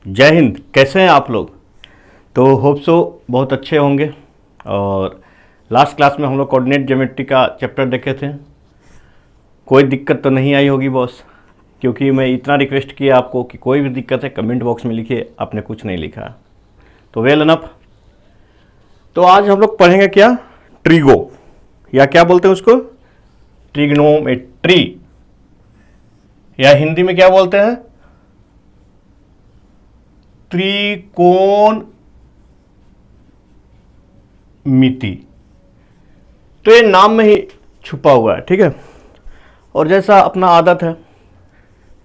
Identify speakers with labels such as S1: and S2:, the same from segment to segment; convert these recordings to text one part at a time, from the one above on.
S1: जय हिंद। कैसे हैं आप लोग? तो होप सो बहुत अच्छे होंगे। और लास्ट क्लास में हम लोग कोऑर्डिनेट ज्योमेट्री का चैप्टर देखे थे। कोई दिक्कत तो नहीं आई होगी बॉस, क्योंकि मैं इतना रिक्वेस्ट किया आपको कि कोई भी दिक्कत है कमेंट बॉक्स में लिखिए। आपने कुछ नहीं लिखा, तो वेल एनफ। तो आज हम लोग पढ़ेंगे क्या? ट्रिगो, या क्या बोलते हैं उसको, ट्रिग्नोमेट्री, या हिंदी में क्या बोलते हैं, त्रिकोण मिति। तो ये नाम में ही छुपा हुआ है, ठीक है। और जैसा अपना आदत है,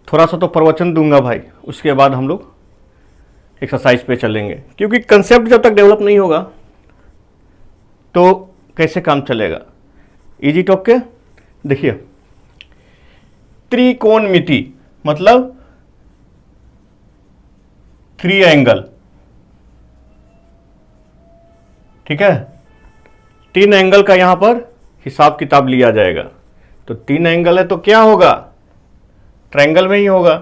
S1: थोड़ा सा तो प्रवचन दूंगा भाई, उसके बाद हम लोग एक्सरसाइज पे चलेंगे, क्योंकि कंसेप्ट जब तक डेवलप नहीं होगा तो कैसे काम चलेगा। इजी टॉक के देखिए, त्रिकोणमिति मतलब थ्री एंगल, ठीक है। तीन एंगल का यहां पर हिसाब किताब लिया जाएगा। तो तीन एंगल है तो क्या होगा, ट्रायंगल में ही होगा,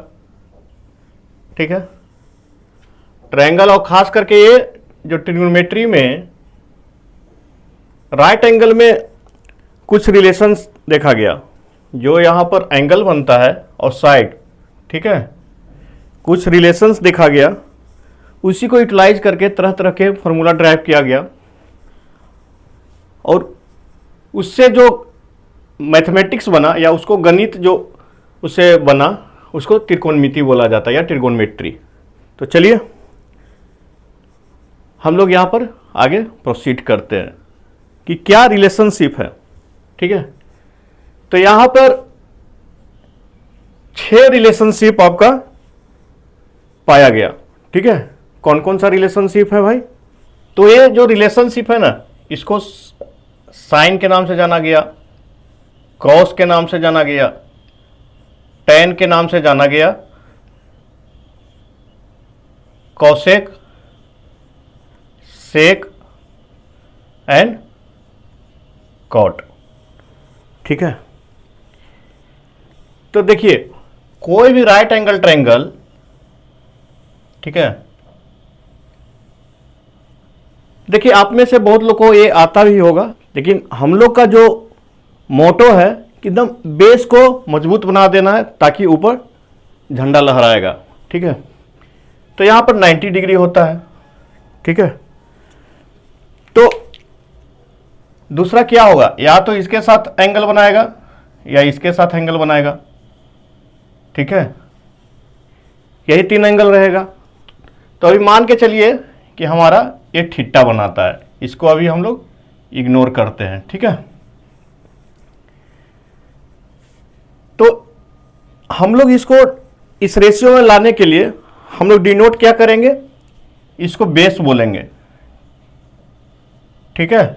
S1: ठीक है। ट्रायंगल, और खास करके ये जो ट्रिग्नोमेट्री में राइट एंगल में कुछ रिलेशंस देखा गया। जो यहां पर एंगल बनता है और साइड, ठीक है, कुछ रिलेशंस देखा गया, उसी को यूटिलाइज करके तरह तरह के फॉर्मूला ड्राइव किया गया, और उससे जो मैथमेटिक्स बना या उसको गणित जो उससे बना, उसको त्रिकोणमिति बोला जाता है या ट्रिगोनोमेट्री। तो चलिए हम लोग यहाँ पर आगे प्रोसीड करते हैं कि क्या रिलेशनशिप है, ठीक है। तो यहाँ पर 6 रिलेशनशिप आपका पाया गया, ठीक है। कौन कौन सा रिलेशनशिप है भाई? तो ये जो रिलेशनशिप है ना, इसको साइन के नाम से जाना गया, क्रॉस के नाम से जाना गया, टैन के नाम से जाना गया, कॉसेक, सेक एंड कॉट, ठीक है। तो देखिए, कोई भी राइट एंगल ट्रायंगल, ठीक है, देखिए आप में से बहुत लोग को ये आता भी होगा, लेकिन हम लोग का जो मोटो है कि एकदम बेस को मजबूत बना देना है ताकि ऊपर झंडा लहराएगा, ठीक है। तो यहां पर 90 डिग्री होता है, ठीक है। तो दूसरा क्या होगा, या तो इसके साथ एंगल बनाएगा या इसके साथ एंगल बनाएगा, ठीक है। यही 3 एंगल रहेगा। तो अभी मान के चलिए कि हमारा ये थीटा बनाता है, इसको अभी हम लोग इग्नोर करते हैं, ठीक है। तो हम लोग इसको इस रेशियो में लाने के लिए हम लोग डिनोट क्या करेंगे, इसको बेस बोलेंगे, ठीक है।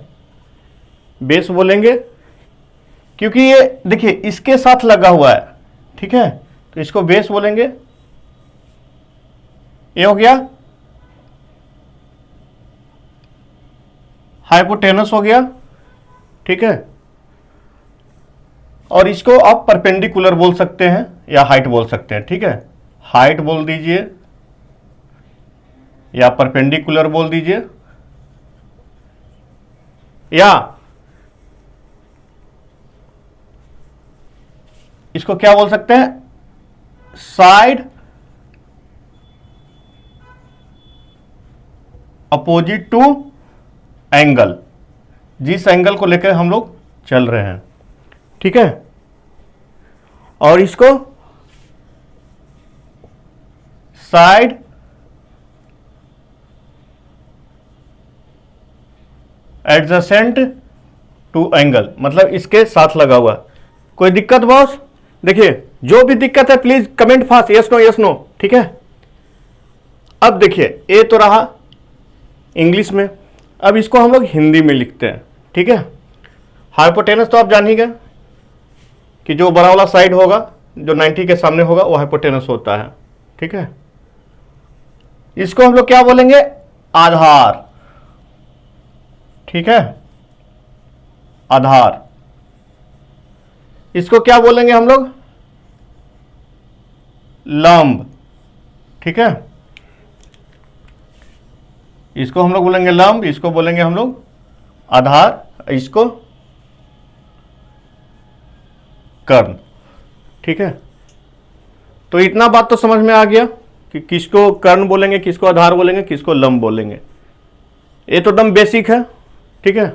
S1: बेस बोलेंगे क्योंकि ये देखिए इसके साथ लगा हुआ है, ठीक है। तो इसको बेस बोलेंगे। ये हो गया, हाइपोटेनस हो गया, ठीक है। और इसको आप परपेंडिकुलर बोल सकते हैं या हाइट बोल सकते हैं, ठीक है। हाइट बोल दीजिए या परपेंडिकुलर बोल दीजिए, या इसको क्या बोल सकते हैं, साइड अपोजिट टू एंगल, जिस एंगल को लेकर हम लोग चल रहे हैं, ठीक है। और इसको साइड एडजेसेंट टू एंगल, मतलब इसके साथ लगा हुआ। कोई दिक्कत बॉस? देखिए जो भी दिक्कत है please comment fast, yes no yes no, ठीक है। अब देखिए ये तो रहा इंग्लिश में, अब इसको हम लोग हिंदी में लिखते हैं, ठीक है। हाइपोटेनस तो आप जान ही गए कि जो बड़ा वाला साइड होगा, जो 90 के सामने होगा, वो हाइपोटेनस होता है, ठीक है। इसको हम लोग क्या बोलेंगे, आधार, ठीक है, आधार। इसको क्या बोलेंगे हम लोग, लंब, ठीक है। इसको हम लोग बोलेंगे लंब, इसको बोलेंगे हम लोग आधार, इसको कर्ण। ठीक है, तो इतना बात तो समझ में आ गया कि किसको कर्ण बोलेंगे, किसको आधार बोलेंगे, किसको लंब बोलेंगे। ये तो एकदम बेसिक है। ठीक है,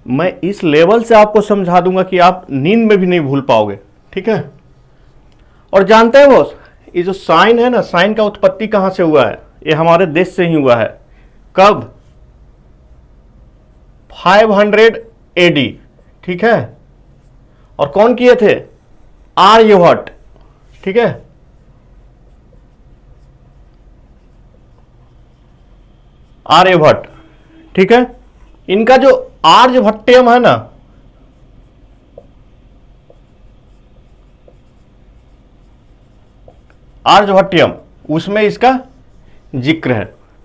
S1: मैं इस लेवल से आपको समझा दूंगा कि आप नींद में भी नहीं भूल पाओगे। ठीक है, और जानते हैं बॉस, ये जो साइन है ना, साइन का उत्पत्ति कहां से हुआ है? ये हमारे देश से ही हुआ है। कब? 500 AD। ठीक है, और कौन किए थे? आर्यभट्ट। ठीक है, आर्यभट्ट। ठीक है, इनका जो आर्यभट्टयम है ना, आर्यभट्टयम, उसमें इसका जिक्र है।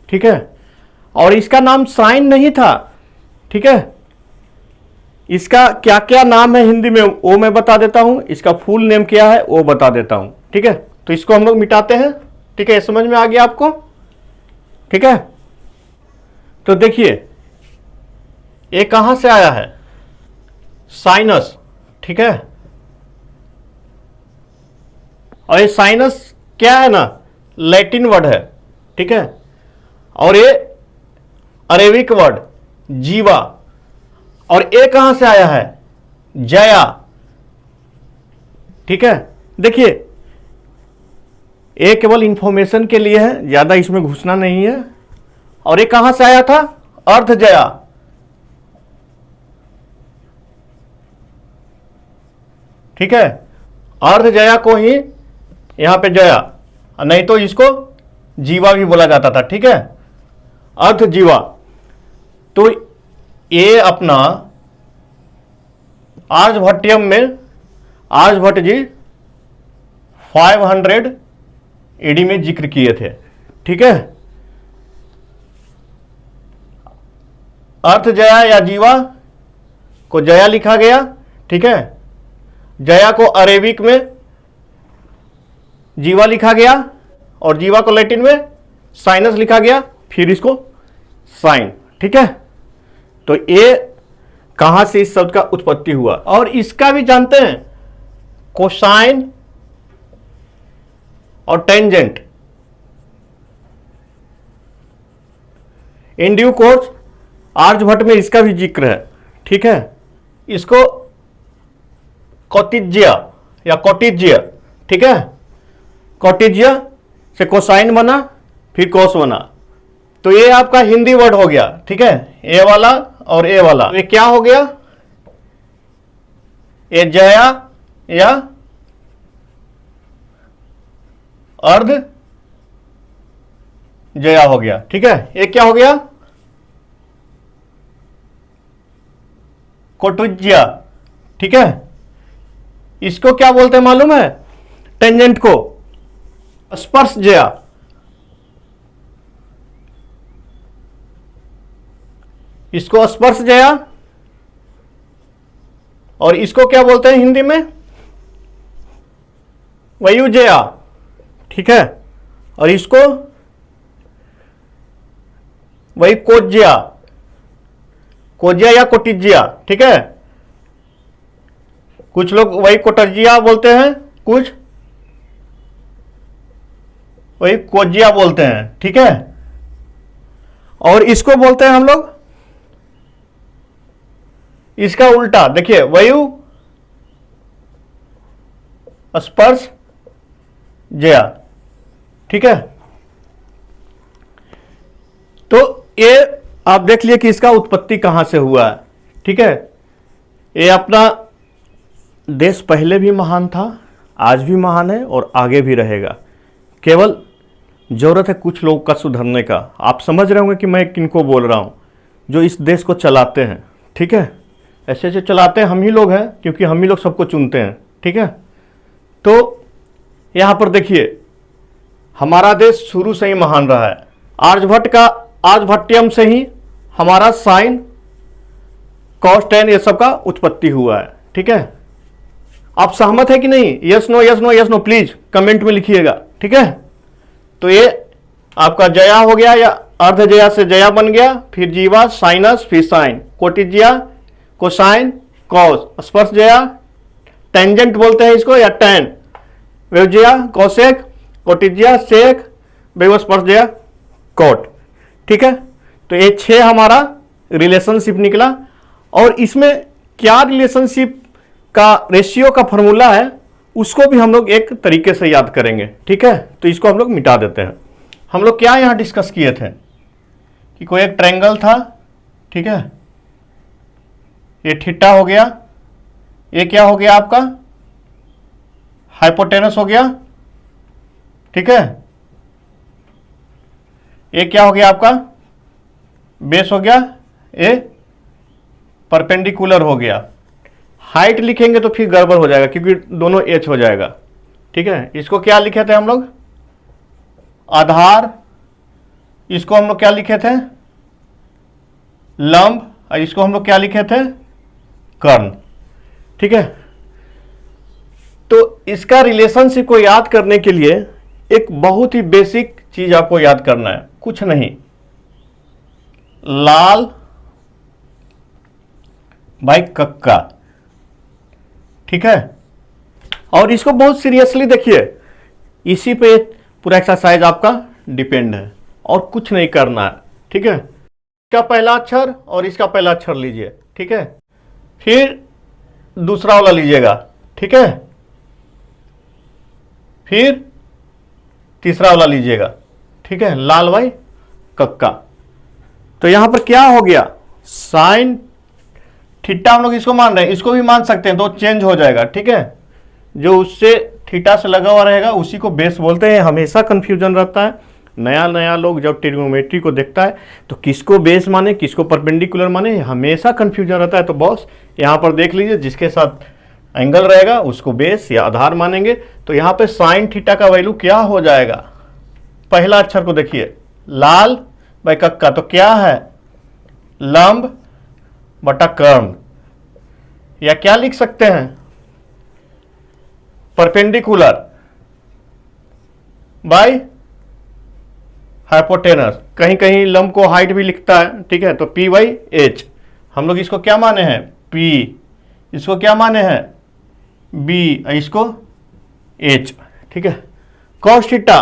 S1: ठीक है, और इसका नाम साइन नहीं था। ठीक है, इसका क्या क्या नाम है हिंदी में वो मैं बता देता हूं, इसका फुल नेम क्या है वो बता देता हूं। ठीक है, तो इसको हम लोग मिटाते हैं। ठीक है, समझ में आ गया आपको? ठीक है, तो देखिए ये कहां से आया है? साइनस। ठीक है, और ये साइनस क्या है ना, लैटिन वर्ड है। ठीक है, और ये अरेबिक वर्ड जीवा, और ए कहां से आया है? जया। ठीक है, देखिए ये केवल इंफॉर्मेशन के लिए है, ज्यादा इसमें घुसना नहीं है। और ये कहां से आया था? अर्थ जया। ठीक है, अर्ध जया को ही यहां पे जया, नहीं तो इसको जीवा भी बोला जाता था। ठीक है, अर्थ जीवा। तो ये अपना आर्यभट्टयम में आर्यभट्ट जी 500 AD में जिक्र किए थे। ठीक है, अर्थ जया या जीवा को जया लिखा गया। ठीक है, जया को अरेबिक में जीवा लिखा गया, और जीवा को लैटिन में साइनस लिखा गया, फिर इसको साइन। ठीक है, तो ये कहां से इस शब्द का उत्पत्ति हुआ? और इसका भी जानते हैं, कोसाइन और tangent. In due course Aryabhata में इसका भी जिक्र है। ठीक है, इसको कौटिज्य या कौटिज्य। ठीक है, कौटिज्य से कोसाइन बना, फिर कोस बना। तो ये आपका हिंदी वर्ड हो गया। ठीक है, ए वाला और ए वाला, ये क्या हो गया? ये जया या अर्ध जया हो गया। ठीक है, ये क्या हो गया? कोटुज्या। ठीक है, इसको क्या बोलते हैं मालूम है? टेंजेंट को स्पर्श जया। इसको स्पर्श जया, और इसको क्या बोलते हैं हिंदी में? वयुजया। ठीक है, और इसको वही कोज्या, कोज्या या कोटिज्या। ठीक है, कुछ लोग वही कोटजिया बोलते हैं, कुछ वही कोज्या बोलते हैं। ठीक है, और इसको बोलते हैं हम लोग, इसका उल्टा देखिए, वयु स्पर्श जया। ठीक है, तो ये आप देख लिए कि इसका उत्पत्ति कहां से हुआ है। ठीक है, ये अपना देश पहले भी महान था, आज भी महान है और आगे भी रहेगा। केवल जरूरत है कुछ लोगों का सुधरने का। आप समझ रहे होंगे कि मैं किनको बोल रहा हूं, जो इस देश को चलाते हैं। ठीक है, ऐसे ऐसे चलाते हैं हम ही लोग हैं, क्योंकि हम ही लोग सबको चुनते हैं। ठीक है, तो यहां पर देखिए हमारा देश शुरू से ही महान रहा है। आर्यभट्ट का आर्यभट्टयम से ही हमारा साइन, कॉस, टेन ये सब का उत्पत्ति हुआ है। ठीक है, आप सहमत है कि नहीं? Yes no, yes no, yes no please comment में लिखिएगा। ठीक है, तो ये आपका जया हो गया या अर्धजया से जया बन गया, फिर जीवा साइनस, फिर साइन, कोटिज्या कोसाइन कॉस, स्पर्श जया टेंजेंट बोलते हैं इसको, या टैन, वेवजया कोसेक, कोटिज्या सेक, वेवस्पर्श जया कोट। ठीक है, तो ये 6 हमारा रिलेशनशिप निकला। और इसमें क्या रिलेशनशिप का रेशियो का फॉर्मूला है उसको भी हम लोग एक तरीके से याद करेंगे। ठीक है, तो इसको हम लोग मिटा देते हैं। हम लोग क्या यहां डिस्कस किए थे कि कोई एक ट्रायंगल था, ठीक है, ये थीटा हो गया, ये क्या हो गया आपका हाइपोटेनस हो गया, ठीक है, ये क्या हो गया आपका बेस हो गया, ये परपेंडिकुलर हो गया। हाइट लिखेंगे तो फिर गड़बड़ हो जाएगा क्योंकि दोनों एच हो जाएगा। ठीक है, इसको क्या लिखे थे हम लोग आधार, इसको हम लोग क्या लिखे थे लंब, और इसको हम लोग क्या लिखे थे कर्ण। ठीक है, तो इसका रिलेशनशिप को याद करने के लिए एक बहुत ही बेसिक चीज आपको याद करना है, कुछ नहीं, लाल बाई कक्का। ठीक है, और इसको बहुत सीरियसली देखिए, इसी पे पूरा एक्सरसाइज आपका डिपेंड है और कुछ नहीं करना है। ठीक है, इसका पहला अक्षर और इसका पहला अक्षर लीजिए, ठीक है, फिर दूसरा वाला लीजिएगा, ठीक है, फिर तीसरा वाला लीजिएगा, ठीक है, लाल बाई कक्का। तो यहां पर क्या हो गया साइन थीटा, हम लोग इसको मान रहे हैं, इसको भी मान सकते हैं तो चेंज हो जाएगा। ठीक है, जो उससे थीटा से लगा हुआ रहेगा उसी को बेस बोलते हैं। हमेशा कंफ्यूजन रहता है, नया नया लोग जब ट्रिग्नोमेट्री को देखता है तो किसको बेस माने किसको परपेंडिकुलर माने, हमेशा कंफ्यूजन रहता है। तो बॉस यहाँ पर देख लीजिए, जिसके साथ एंगल रहेगा उसको बेस या आधार मानेंगे। तो यहाँ पे साइन थीटा का वैल्यू क्या हो जाएगा, पहला अक्षर को देखिए लाल बाई कक्का, तो क्या है लंब बटा कर्ण, या क्या लिख सकते हैं परपेंडिकुलर बाई हाइपोटेनस, कहीं कहीं लंब को हाइट भी लिखता है। ठीक है, तो P बाई एच, हम लोग इसको क्या माने हैं P, इसको क्या माने हैं B, इसको H। ठीक है, कॉस थीटा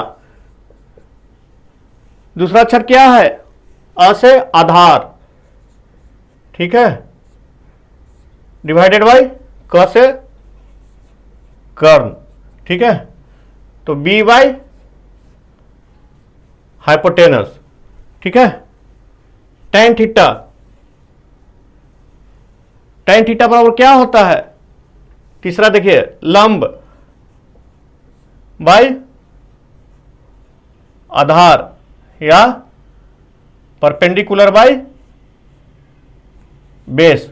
S1: दूसरा अक्षर क्या है अ से आधार, ठीक है, डिवाइडेड बाई क से कर्ण। ठीक है, तो B बाई हाइपोटेनस। ठीक है, tan थीटा, tan थीटा बराबर क्या होता है, तीसरा देखिए लंब बाई आधार या परपेंडिकुलर बाई बेस।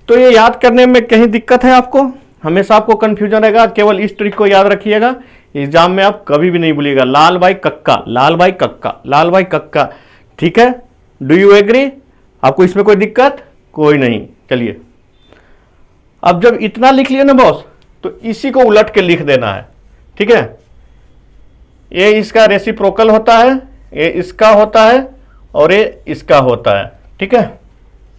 S1: तो ये याद करने में कहीं दिक्कत है आपको, हमेशा आपको कंफ्यूजन रहेगा, केवल इस ट्रिक को याद रखिएगा, एग्जाम में आप कभी भी नहीं भूलिएगा, लाल बाई कक्का, लाल बाई कक्का, लाल बाई कक्का। ठीक है, डू यू एग्री, आपको इसमें कोई दिक्कत कोई नहीं। चलिए, अब जब इतना लिख लिया ना बॉस, तो इसी को उलट के लिख देना है। ठीक है, ये इसका रेसिप्रोकल होता है, ये इसका होता है और ये इसका होता है। ठीक है,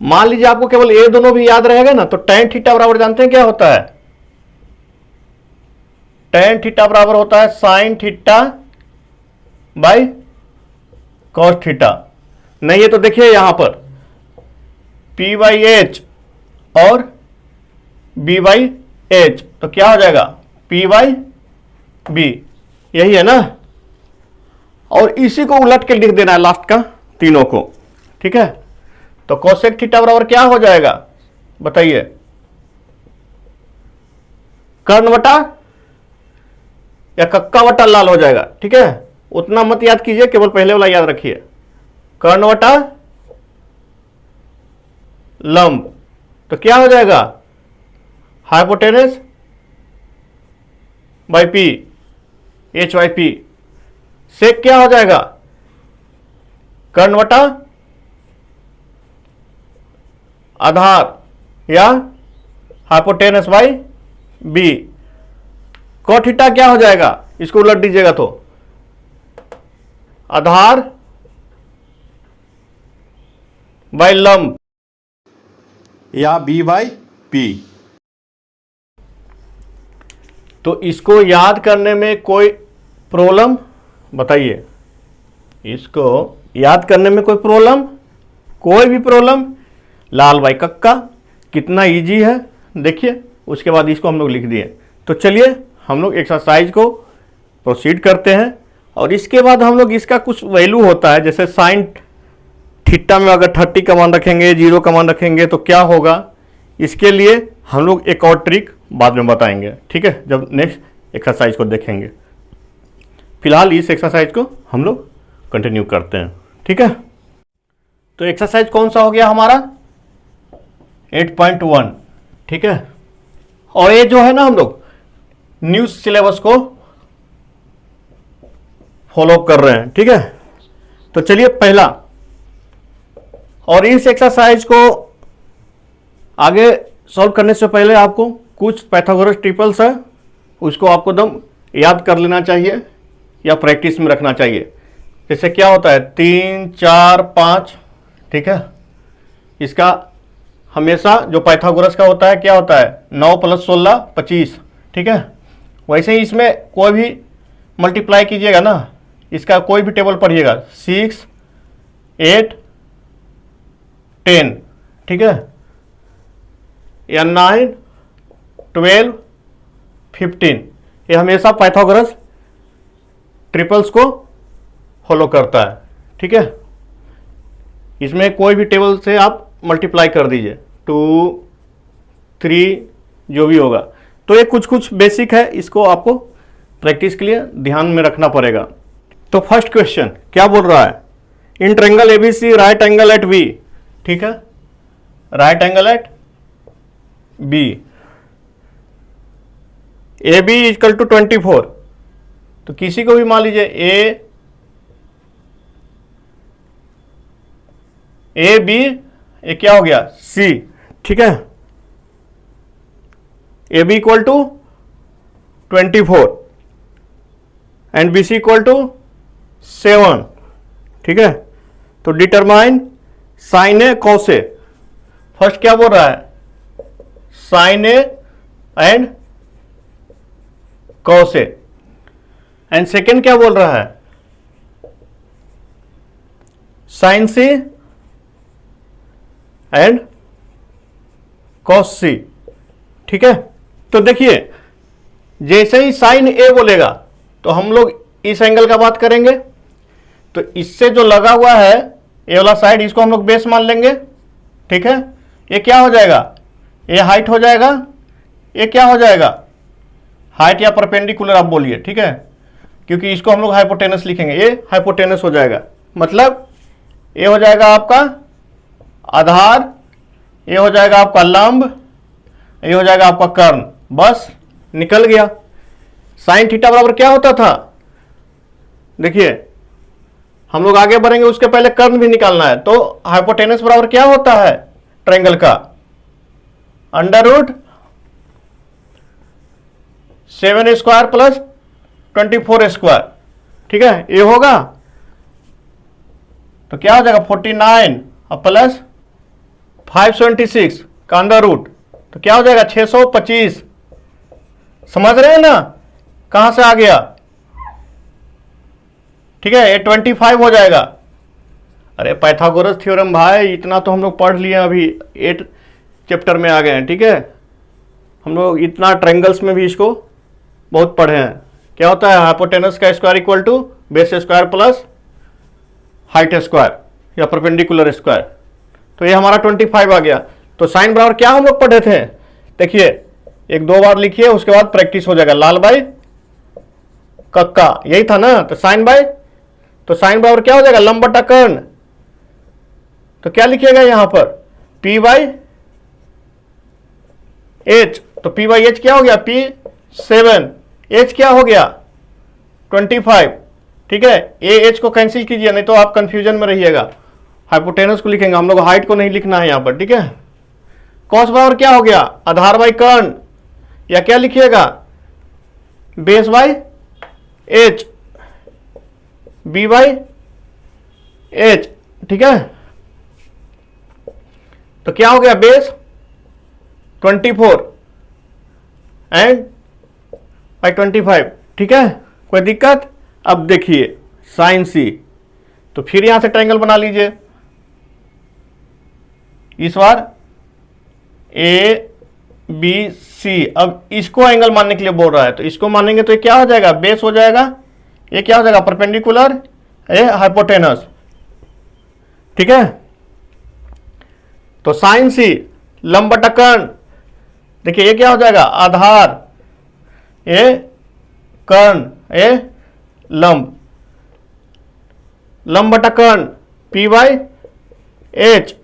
S1: मान लीजिए आपको केवल ये दोनों भी याद रहेगा ना, तो tan थीटा बराबर जानते हैं क्या होता है, tan थीटा बराबर होता है sine theta by cos theta. नहीं है तो देखिए यहां पर P बाई एच और B बाई एच, तो क्या हो जाएगा P बाई बी, यही है ना, और इसी को उलट के लिख देना है लास्ट का तीनों को। ठीक है, तो कोसेक थीटा बराबर क्या हो जाएगा बताइए, कर्ण बटा या कक्का बटा लाल हो जाएगा। ठीक है, उतना मत याद कीजिए, केवल पहले वाला याद रखिए, कर्ण बटा लंब, तो क्या हो जाएगा hypotenuse by P, H by P, sec क्या हो जाएगा कर्ण बटा आधार या hypotenuse by B. Cot theta क्या हो जाएगा, इसको उलट दीजिएगा तो आधार बाय लंप
S2: या बी बाय पी।
S1: तो इसको याद करने में कोई प्रॉब्लम बताइए, इसको याद करने में कोई प्रॉब्लम, कोई भी प्रॉब्लम? लाल बाई कक्का, कितना इजी है देखिए। उसके बाद इसको हम लोग लिख दिए। तो चलिए हम लोग एक्सरसाइज को प्रोसीड करते हैं। और इसके बाद हम लोग इसका कुछ वैल्यू होता है, जैसे साइन थीटा में अगर 30 का मान रखेंगे, 0 का मान रखेंगे तो क्या होगा, इसके लिए हम लोग एक और ट्रिक बाद में बताएंगे, ठीक है, जब नेक्स्ट एक्सरसाइज को देखेंगे। फिलहाल इस एक्सरसाइज को हम लोग कंटिन्यू करते हैं, ठीक है। तो एक्सरसाइज कौन सा हो गया हमारा? 8.1, ठीक है। और ये जो है ना, हम लोग न्यू सिलेबस को फॉलो कर रहे हैं, ठीक है। तो चलिए पहला, और इस एक्सरसाइज को आगे सॉल्व करने से पहले आपको कुछ पाइथागोरस ट्रिपल्स है, उसको आपको एकदम याद कर लेना चाहिए या प्रैक्टिस में रखना चाहिए। जैसे क्या होता है 3, 4, 5, ठीक है। इसका हमेशा जो पाइथागोरस का होता है क्या होता है 9 + 16 25, ठीक है। वैसे ही इसमें कोई भी मल्टीप्लाई कीजिएगा ना, इसका कोई भी टेबल पढ़िएगा 6, 8, 10, ठीक है, या 9, 12, 15, ये हमेशा पाइथागोरस ट्रिपल्स को फॉलो करता है, ठीक है। इसमें कोई भी टेबल से आप मल्टीप्लाई कर दीजिए 2, 3 जो भी होगा। तो ये कुछ कुछ बेसिक है, इसको आपको प्रैक्टिस के लिए ध्यान में रखना पड़ेगा। तो फर्स्ट क्वेश्चन क्या बोल रहा है, in triangle ABC right angle at B, ठीक है, right angle at B, A B equal to 24। तो किसी को भी मान लीजिए ए बी, ये क्या हो गया सी, ठीक है, A B equal to 24 and B C equal to 7, ठीक है। तो determine sine A cos A, first क्या बोल रहा है sine A and cos A, and second क्या बोल रहा है sine C and cos C, ठीक है। तो देखिए जैसे ही साइन ए बोलेगा तो हम लोग इस एंगल का बात करेंगे। तो इससे जो लगा हुआ है ये वाला साइड, इसको हम लोग बेस मान लेंगे, ठीक है। ये क्या हो जाएगा, ये हाइट हो जाएगा, ये क्या हो जाएगा हाइट या परपेंडिकुलर आप बोलिए, ठीक है, क्योंकि इसको हम लोग हाइपोटेनस लिखेंगे, ये हाइपोटेनस हो जाएगा। मतलब ये हो जाएगा आपका आधार, ये हो जाएगा आपका लंब, ये हो जाएगा आपका कर्ण, बस निकल गया। साइन थीटा बराबर क्या होता था, देखिए हम लोग आगे बढ़ेंगे उसके पहले कर्ण भी निकालना है। तो हाइपोटेनस बराबर क्या होता है ट्रायंगल का, √7² + 24², ठीक है, ये होगा। तो क्या हो जाएगा 49 और प्लस 576 का अंडर रूट, तो क्या हो जाएगा 625। समझ रहे हैं ना कहां से आ गया, ठीक है, ये 25 हो जाएगा। अरे पाइथागोरस थ्योरम भाई इतना तो हम लोग पढ़ लिए, अभी 8 चैप्टर में आ गए हैं, ठीक है। हम लोग इतना ट्रायंगल्स में भी इसको बहुत पढ़े हैं। क्या होता है हाइपोटेनस का square equal to base square plus height square या परपेंडिकुलर स्क्वायर। तो ये हमारा 25 आ गया। तो साइन बराबर क्या हम लोग पढ़े थे, देखिए 1-2 बार लिखिए, उसके बाद प्रैक्टिस हो जाएगा। लाल बाई कक्का यही था ना, तो साइन बाई, तो साइन बराबर क्या हो जाएगा लंब बटा कर्ण। तो क्या लिखिएगा यहां पर P बाई H, तो P बाई H क्या हो गया P7, H क्या हो गया 25, ठीक है। H को कैंसिल कीजिए नहीं तो आप कंफ्यूजन में रहिएगा। हाइपोटेनस को लिखेंगे हम लोग, हाइट को नहीं लिखना है यहां पर, ठीक है। कॉस बराबर क्या हो गया आधार बाई कर्ण, या क्या लिखिएगा base by H, B by H, ठीक है। तो क्या हो गया, बेस 24 एंड बाई 25, ठीक है, कोई दिक्कत। अब देखिए साइन सी, तो फिर यहां से ट्रायंगल बना लीजिए, इस बार ए बी सी। अब इसको एंगल मानने के लिए बोल रहा है, तो इसको मानेंगे तो ये क्या हो जाएगा, बेस हो जाएगा, ये क्या हो जाएगा, परपेंडिकुलर, ये हाइपोटेनस, ठीक है। तो साइन सी लंब बटा कर्ण, देखिए ये क्या हो जाएगा, आधार, ये कर्ण, ये लंब, लंब बटा कर्ण, पी बाई एच।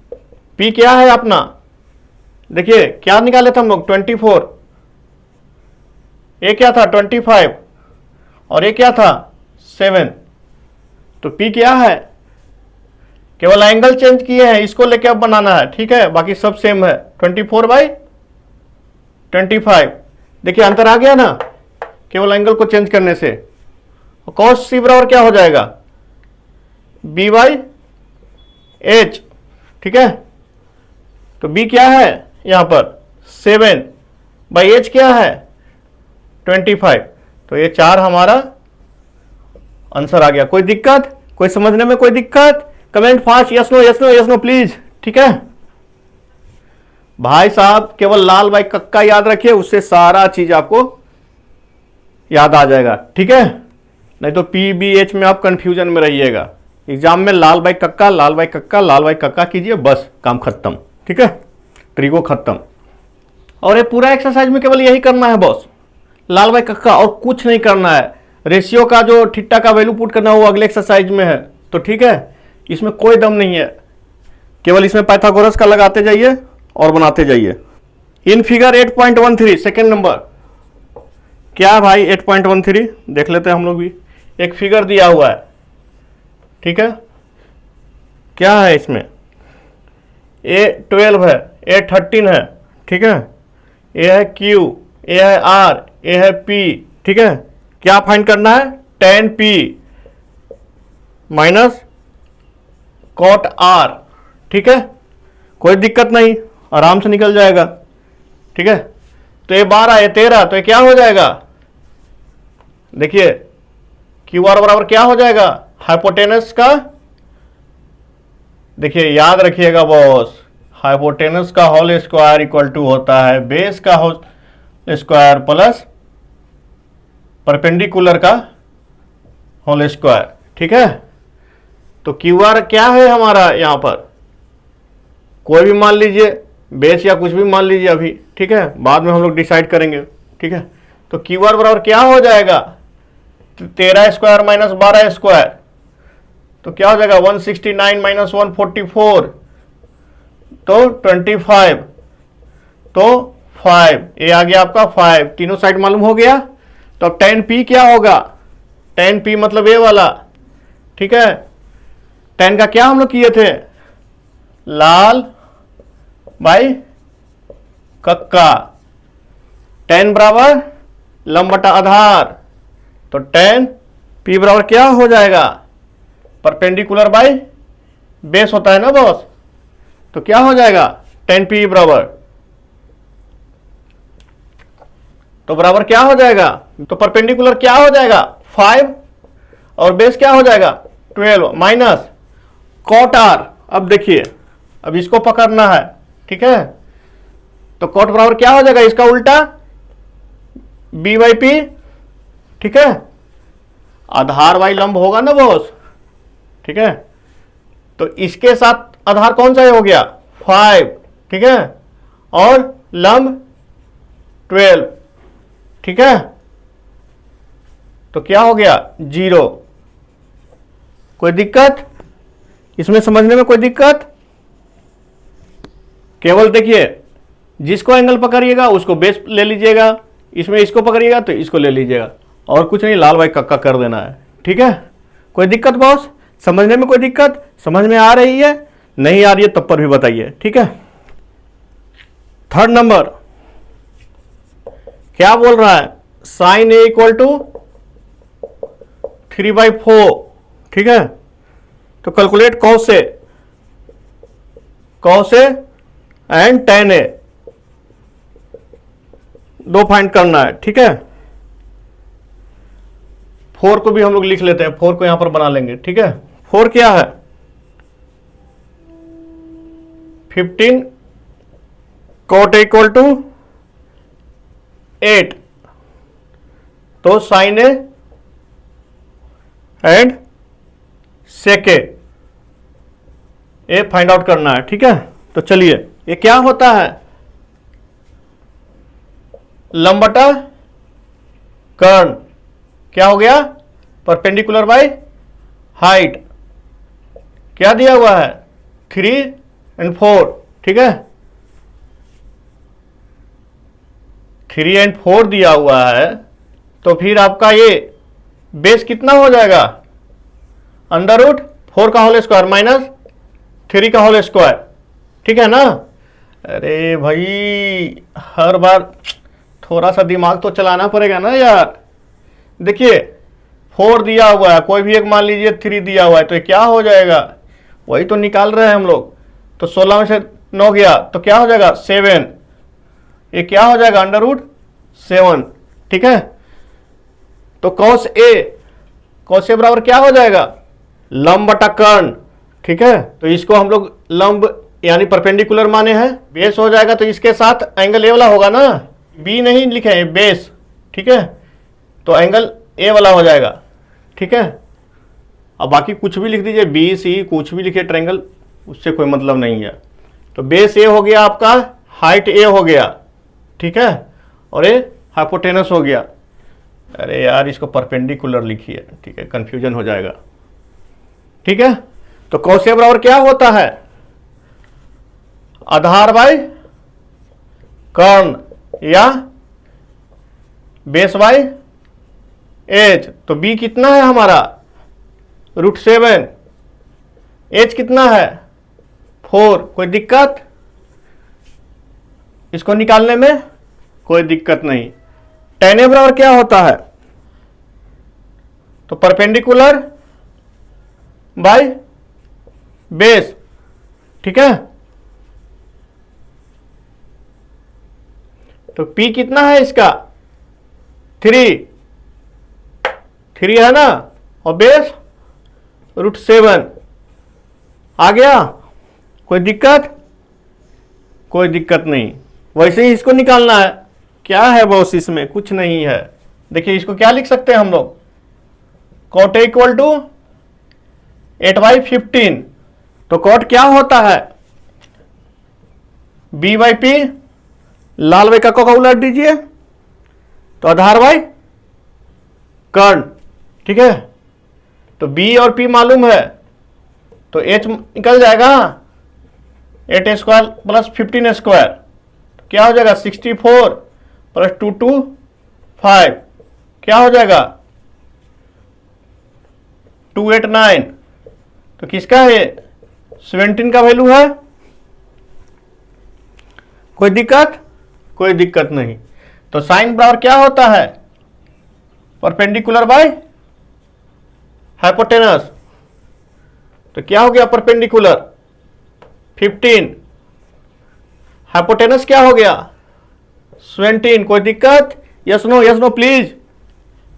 S1: पी क्या है अपना, देखिए क्या निकाले थे हम लोग, 24, ये क्या था 25, और ये क्या था 7। तो पी क्या है, केवल एंगल चेंज किए हैं, इसको लेके अब बनाना है, ठीक है, बाकी सब सेम है। 24/25, देखिए अंतर आ गया ना, केवल एंगल को चेंज करने से। कॉस सी बराबर क्या हो जाएगा, बी बाई एच, ठीक है। तो बी क्या है यहां पर 7 बाई एच क्या है 25, तो ये 4 हमारा आंसर आ गया। कोई दिक्कत, कोई समझने में कोई दिक्कत, comment fast, yes no yes no yes no please, ठीक है। भाई साहब केवल लाल बाई कक्का याद रखिए, उससे सारा चीज आपको याद आ जाएगा, ठीक है। नहीं तो पी बी एच में आप कंफ्यूजन में रहिएगा। एग्जाम में लाल बाई कक्का लाल बाई कक्का लाल बाई कक्का कीजिए, बस काम खत्म, ठीक है, ट्रिगो खत्म। और ये पूरा एक्सरसाइज में केवल यही करना है बॉस, लाल बाई कक्का, और कुछ नहीं करना है। रेशियो का जो थीटा का वैल्यू पुट करना है वो अगले एक्सरसाइज में है, तो ठीक है, इसमें कोई दम नहीं है, केवल इसमें पाइथागोरस का लगाते जाइए और बनाते जाइए। इन फिगर 8.13 सेकेंड नंबर, क्या है भाई 8.13 देख लेते हैं हम लोग भी। एक फिगर दिया हुआ है, ठीक है, क्या है इसमें, A12 है, A13 है, ठीक है, ए है Q, ए है R, ए है P, ठीक है। क्या फाइंड करना है, tan P minus cot R, ठीक है, कोई दिक्कत नहीं, आराम से निकल जाएगा, ठीक है। तो ये 12 ये 13, तो ये क्या हो जाएगा, देखिए क्यू आर बराबर क्या हो जाएगा, हाइपोटेनस का, देखिए याद रखिएगा बॉस, हाइपोटेनस का होल स्क्वायर इक्वल टू होता है बेस का होल स्क्वायर प्लस परपेंडिकुलर का होल स्क्वायर, ठीक है। तो क्यू आर क्या है हमारा यहां पर, कोई भी मान लीजिए, बेस या कुछ भी मान लीजिए अभी, ठीक है, बाद में हम लोग डिसाइड करेंगे, ठीक है। तो क्यू आर बराबर क्या हो जाएगा, 13 स्क्वायर माइनस 12 स्क्वायर, तो क्या हो जाएगा 169 माइनस 144, तो 25, तो 5, ये आ गया आपका 5, तीनों साइड मालूम हो गया। तो अब tan P क्या होगा, tan P मतलब ये वाला, ठीक है। tan का क्या हम लोग किए थे, लाल बाई कक्का, tan बराबर लंब बटा आधार, तो tan P बराबर क्या हो जाएगा, परपेंडिकुलर बाई बेस होता है ना बॉस, तो क्या हो जाएगा tan P बराबर, तो बराबर क्या हो जाएगा, तो परपेंडिकुलर क्या हो जाएगा 5 और बेस क्या हो जाएगा 12 माइनस cot R। अब देखिए अब इसको पकड़ना है, ठीक है, तो cot बराबर क्या हो जाएगा, इसका उल्टा b बाई पी, ठीक है, आधार बाई लंब होगा ना बॉस, ठीक है। तो इसके साथ आधार कौन सा हो गया 5, ठीक है, और लंब 12, ठीक है। तो क्या हो गया 0, कोई दिक्कत इसमें समझने में, कोई दिक्कत, केवल देखिए जिसको एंगल पकड़िएगा उसको बेस ले लीजिएगा, इसमें इसको पकड़िएगा तो इसको ले लीजिएगा, और कुछ नहीं, लाल बाई कक्का कर देना है, ठीक है। कोई दिक्कत बॉस, समझने में कोई दिक्कत, समझ में आ रही है, नहीं आ रही है तब पर भी बताइए, ठीक है। थर्ड नंबर क्या बोल रहा है, साइन ए इक्वल टू 3/4, ठीक है। तो कैलकुलेट कॉस से एंड tan A, दो फाइंड करना है, ठीक है। 4 को भी हम लोग लिख लेते हैं, 4 को यहां पर बना लेंगे, ठीक है। 4 क्या है? 15 cot A इक्वल टू 8, तो sin A and sec A find out करना है, ठीक है। तो चलिए, ये क्या होता है? लंब बटा कर्ण, क्या हो गया? Perpendicular by height. क्या दिया हुआ है? 3 एंड 4, ठीक है। 3 एंड 4 दिया हुआ है, तो फिर आपका ये बेस कितना हो जाएगा? अंडर रूट 4 का होल स्क्वायर माइनस 3 का होल स्क्वायर, ठीक है ना। अरे भाई, हर बार थोड़ा सा दिमाग तो चलाना पड़ेगा ना यार। देखिए 4 दिया हुआ है, कोई भी एक मान लीजिए 3 दिया हुआ है, तो ये क्या हो जाएगा? वही तो निकाल रहे हैं हम लोग। तो 16 में से 9 गया तो क्या हो जाएगा? 7। ये क्या हो जाएगा? अंडर रूट 7, ठीक है। तो cos A बराबर क्या हो जाएगा? लंब बटा कर्ण, ठीक है। तो इसको हम लोग लंब यानी परपेंडिकुलर माने हैं, बेस हो जाएगा। तो इसके साथ एंगल ए वाला होगा ना, बी नहीं लिखे हैं, बेस, ठीक है। तो एंगल ए वाला हो जाएगा, ठीक है। अब बाकी कुछ भी लिख दीजिए, बी सी कुछ भी लिखिए ट्रायंगल, उससे कोई मतलब नहीं है। तो बेस ए हो गया आपका, हाइट ए हो गया, ठीक है, और ये हाइपोटेनस हो गया। अरे यार, इसको परपेंडिकुलर लिखिए, ठीक है, कंफ्यूजन हो जाएगा, ठीक है। तो cos A बराबर क्या होता है? आधार बाय कर्ण या बेस बाय एज। तो b कितना है हमारा? √7। एज कितना है? 4। कोई दिक्कत? इसको निकालने में कोई दिक्कत नहीं। tan A बराबर क्या होता है? तो परपेंडिकुलर बाय बेस, ठीक है। तो P कितना है इसका? 3 है ना, और बेस √7 आ गया। कोई दिक्कत? कोई दिक्कत नहीं। वैसे ही इसको निकालना है। क्या है बॉस इसमें? कुछ नहीं है। देखिए इसको क्या लिख सकते हैं हम लोग? cot A equal to 8/15। तो cot क्या होता है? b/p, लाल बाई का उलट दीजिए, तो आधार बाई कर्ण, ठीक है। तो b और p मालूम है, तो h निकल जाएगा 8 स्क्वायर प्लस 15 स्क्वायर, तो क्या हो जाएगा? 64 प्लस 2 5, क्या हो जाएगा? 289। तो किसका है? 17 का वैल्यू है। कोई दिक्कत? कोई दिक्कत नहीं। तो साइन बराबर क्या होता है? Perpendicular by hypotenuse. तो क्या हो गया? परपेंडिकुलर 15, हाइपोटेनस क्या हो गया? 17। कोई दिक्कत? Yes no, yes no please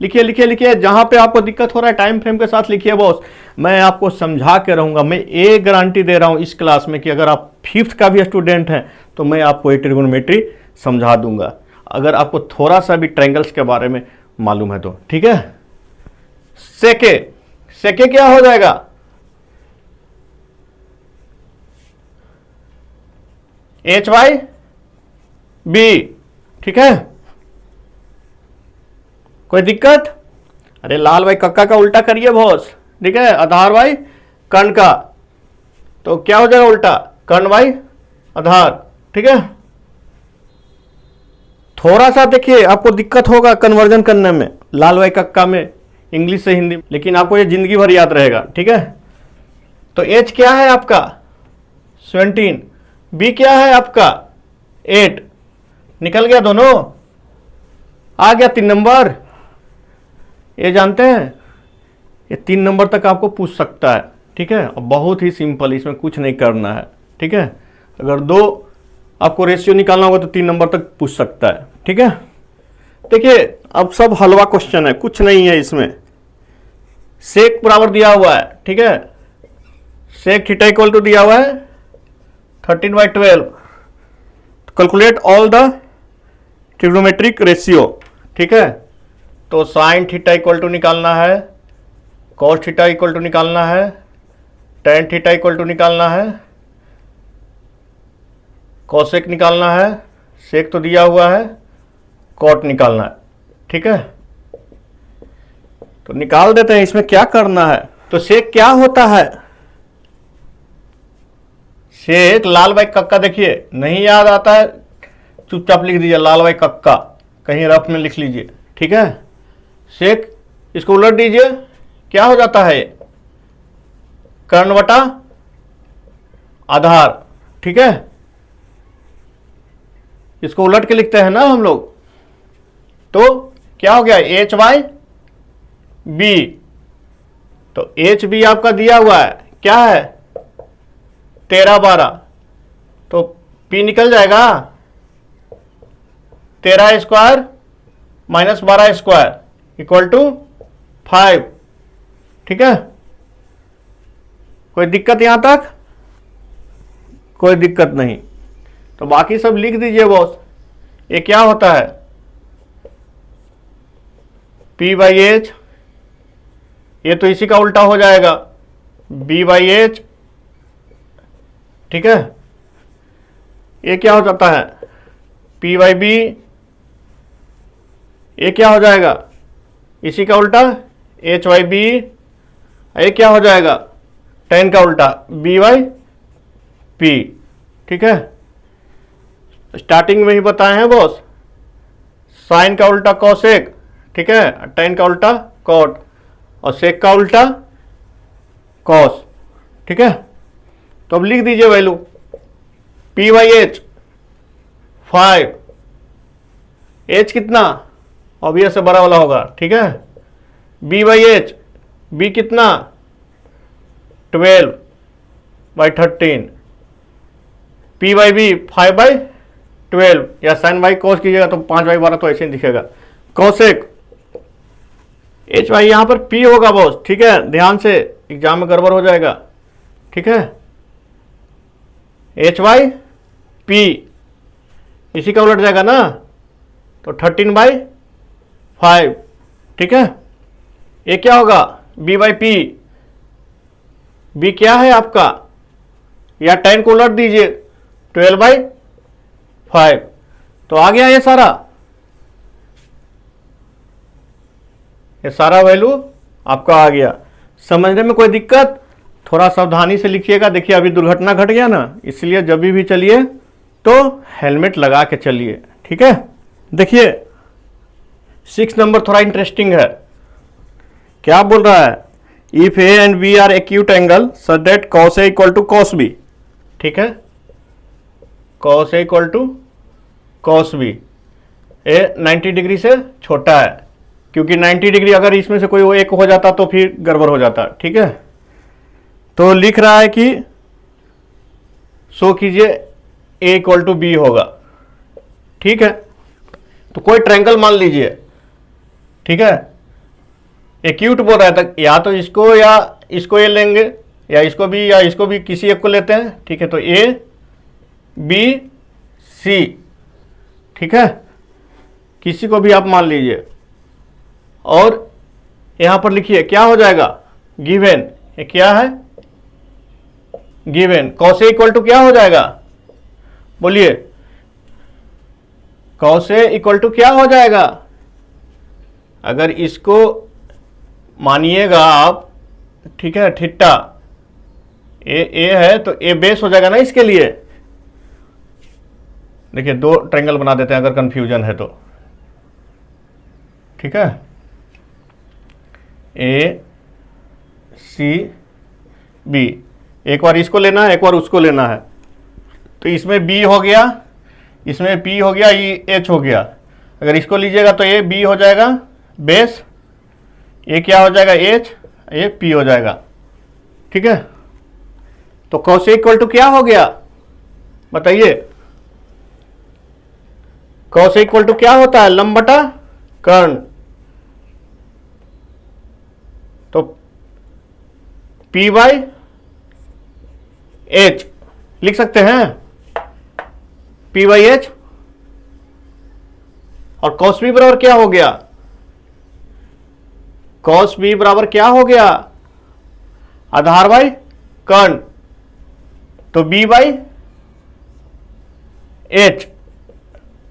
S1: लिखिए लिखिए लिखिए। जहां पे आपको दिक्कत हो रहा है टाइम फ्रेम के साथ लिखिए बॉस। मैं आपको समझा के रहूंगा। मैं एक गारंटी दे रहा हूं इस क्लास में कि अगर आप 5th का भी स्टूडेंट हैं तो मैं आपको एक ट्रिगोनोमेट्री समझा दूंगा, अगर आपको थोड़ा सा भी ट्रायंगल्स के बारे में मालूम है तो, ठीक है। सेके क्या हो जाएगा? h/b, ठीक है। कोई दिक्कत? अरे लाल भाई कक्का का उल्टा करिए बॉस, ठीक है। आधार भाई कर्ण का, तो क्या हो जाएगा उल्टा? कर्ण भाई आधार, ठीक है। थोड़ा सा देखिए आपको दिक्कत होगा कन्वर्जन करने में, लाल भाई कक्का में इंग्लिश से हिंदी, लेकिन आपको ये जिंदगी भर याद रहेगा, ठीक है। तो एच क्या है आपका? 17, बी क्या है आपका? 8। निकल गया दोनों, आ गया 3 नंबर। ये जानते हैं, ये 3 नंबर तक आपको पूछ सकता है, ठीक है। और बहुत ही सिंपल, इसमें कुछ नहीं करना है, ठीक है। अगर 2 आपको रेशियो निकालना होगा तो 3 नंबर तक पूछ सकता है। ठीक है, देखिए अब सब हलवा क्वेश्चन है, कुछ नहीं है इसमें। सेक बराबर दिया हुआ है, ठीक है, सेक थीटा इक्वल टू दिया हुआ है 13/12। Calculate all the trigonometric ratio. ठीक है, तो साइन थीटा इक्वल टू निकालना है, कॉस थीटा इक्वल टू निकालना है, टेन थीटा इक्वल टू निकालना है, कॉसेक निकालना है, सेक तो दिया हुआ है, कॉट निकालना है। ठीक है, तो निकाल देते हैं। इसमें क्या करना है, तो सेक क्या होता है, सेक लाल बाई कक्का, देखिए नहीं याद आता है चुपचाप लिख दीजिए लाल बाई कक्का, कहीं रफ में लिख लीजिए। ठीक है, सेक इसको उलट दीजिए, क्या हो जाता है, कर्ण बटा आधार। ठीक है, इसको उलट के लिखते हैं ना हम लोग, तो क्या हो गया एच बाई बी। तो एच बी आपका दिया हुआ है क्या है 13/12, तो पी निकल जाएगा 13 square minus 12 square equal to 5। ठीक है, कोई दिक्कत यहां तक, कोई दिक्कत नहीं, तो बाकी सब लिख दीजिए बॉस। ये क्या होता है P बाई एच, ये तो इसी का उल्टा हो जाएगा B बाई एच। ठीक है, ये क्या हो जाता है P बाई बी, ये क्या हो जाएगा इसी का उल्टा H बाई बी, ये क्या हो जाएगा टेन का उल्टा B बाई पी। ठीक है, स्टार्टिंग में ही बताए हैं बॉस, साइन का उल्टा कॉसेक, ठीक है, टेन का उल्टा कॉट और सेक का उल्टा कॉस। ठीक है, तो अब लिख दीजिए value P by H 5, H कितना ऑब्वियस से बड़ा वाला होगा। ठीक है, B बाई एच, बी कितना 12/13, P बाई बी 5/12, या साइन बाई कॉस कीजिएगा तो 5/12 तो ऐसे ही दिखेगा। कॉसेक एच वाई यहां पर P होगा बॉस। ठीक है, ध्यान से एग्जाम में गड़बड़ हो जाएगा। ठीक है, एच वाई पी इसी का उलट जाएगा ना, तो 13/5। ठीक है, ये क्या होगा B बाई पी, बी क्या है आपका, या 10 को उलट दीजिए 12/5, तो आ गया ये सारा वैल्यू आपका आ गया। समझने में कोई दिक्कत, थोड़ा सावधानी से लिखिएगा। देखिए अभी दुर्घटना घट गया ना, इसलिए जब भी चलिए तो हेलमेट लगा के चलिए। ठीक है, देखिए 6 नंबर थोड़ा इंटरेस्टिंग है। क्या बोल रहा है, if A and B are acute angle such that cos A equal to cos B. ठीक है, cos A equal to cos B, A 90 degree से छोटा है, क्योंकि 90 डिग्री अगर इसमें से कोई एक हो जाता तो फिर गड़बड़ हो जाता। ठीक है, तो लिख रहा है कि शो कीजिए ए इक्वल टू बी होगा। ठीक है, तो कोई ट्रायंगल मान लीजिए। ठीक है, एक्यूट बोल रहा है, तक या तो इसको या इसको ए लेंगे, या इसको भी या इसको भी, किसी एक को लेते हैं। ठीक है, तो ए बी सी, ठीक है, किसी को भी आप मान लीजिए, और यहां पर लिखिए क्या हो जाएगा गिवन, ये क्या है given, cos A equal to क्या हो जाएगा, बोलिए कॉस ए इक्वल टू क्या हो जाएगा। अगर इसको मानिएगा आप, ठीक है, थीटा ए है तो ए बेस हो जाएगा ना इसके लिए। देखिए दो ट्रायंगल बना देते हैं अगर कंफ्यूजन है तो। ठीक है, ए सी बी, एक बार इसको लेना है एक बार उसको लेना है, तो इसमें B हो गया, इसमें P हो गया, ये H हो गया। अगर इसको लीजिएगा तो ये B हो जाएगा बेस, ये क्या हो जाएगा H, ये P हो जाएगा। ठीक है, तो cos A इक्वल टू क्या हो गया बताइए, कॉस इक्वल टू क्या होता है, लंब बटा कर्ण। तो P बाई एच लिख सकते हैं, P बाई एच। और कॉस बी बराबर क्या हो गया, कॉस बी बराबर क्या हो गया, आधार बाई कर्ण। तो B बाई एच,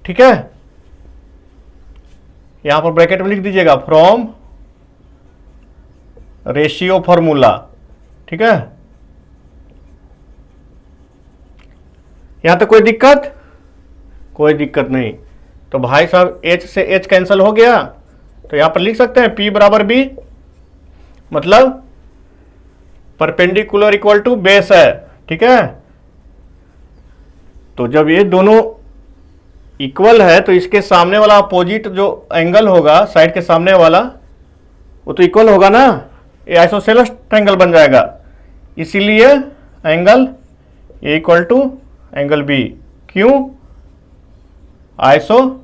S1: ठीक है। यहां पर ब्रैकेट में लिख दीजिएगा फ्रॉम रेशियो फॉर्मूला, ठीक है। यहां तक कोई दिक्कत, कोई दिक्कत नहीं। तो भाई साहब H से H कैंसिल हो गया, तो यहां पर लिख सकते हैं P बराबर B, मतलब परपेंडिकुलर इक्वल टू बेस है, ठीक है। तो जब ये दोनों इक्वल है तो इसके सामने वाला अपोजिट जो एंगल होगा साइड के सामने वाला, वो तो इक्वल होगा ना, ये आइसोसेलेस ट्रायंगल बन जाएगा। इसीलिए angle A equal to angle B. क्यों, आइसोसेलेस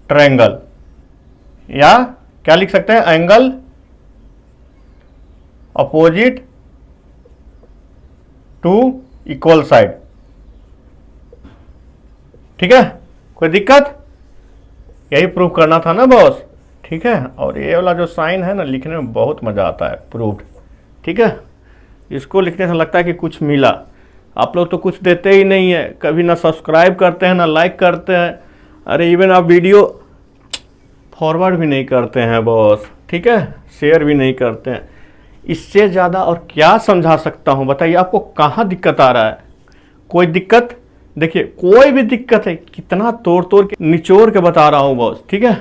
S1: ट्रायंगल, या क्या लिख सकते हैं, angle opposite to equal side, ठीक है। कोई दिक्कत, यही प्रूव करना था ना बॉस, ठीक है। और ये वाला जो साइन है ना, लिखने में बहुत मजा आता है, प्रूव्ड, ठीक है। इसको लिखने से लगता है कि कुछ मिला। आप लोग तो कुछ देते ही नहीं है, कभी ना सब्सक्राइब करते हैं ना लाइक करते हैं, अरे इवन आप वीडियो फॉरवर्ड भी नहीं करते हैं बॉस, ठीक है, शेयर भी नहीं करते हैं। इससे ज़्यादा और क्या समझा सकता हूँ, बताइए आपको कहाँ दिक्कत आ रहा है। कोई दिक्कत, देखिए कोई भी दिक्कत है, कितना तोड़ तोड़ के निचोड़ के बता रहा हूँ बॉस, ठीक है।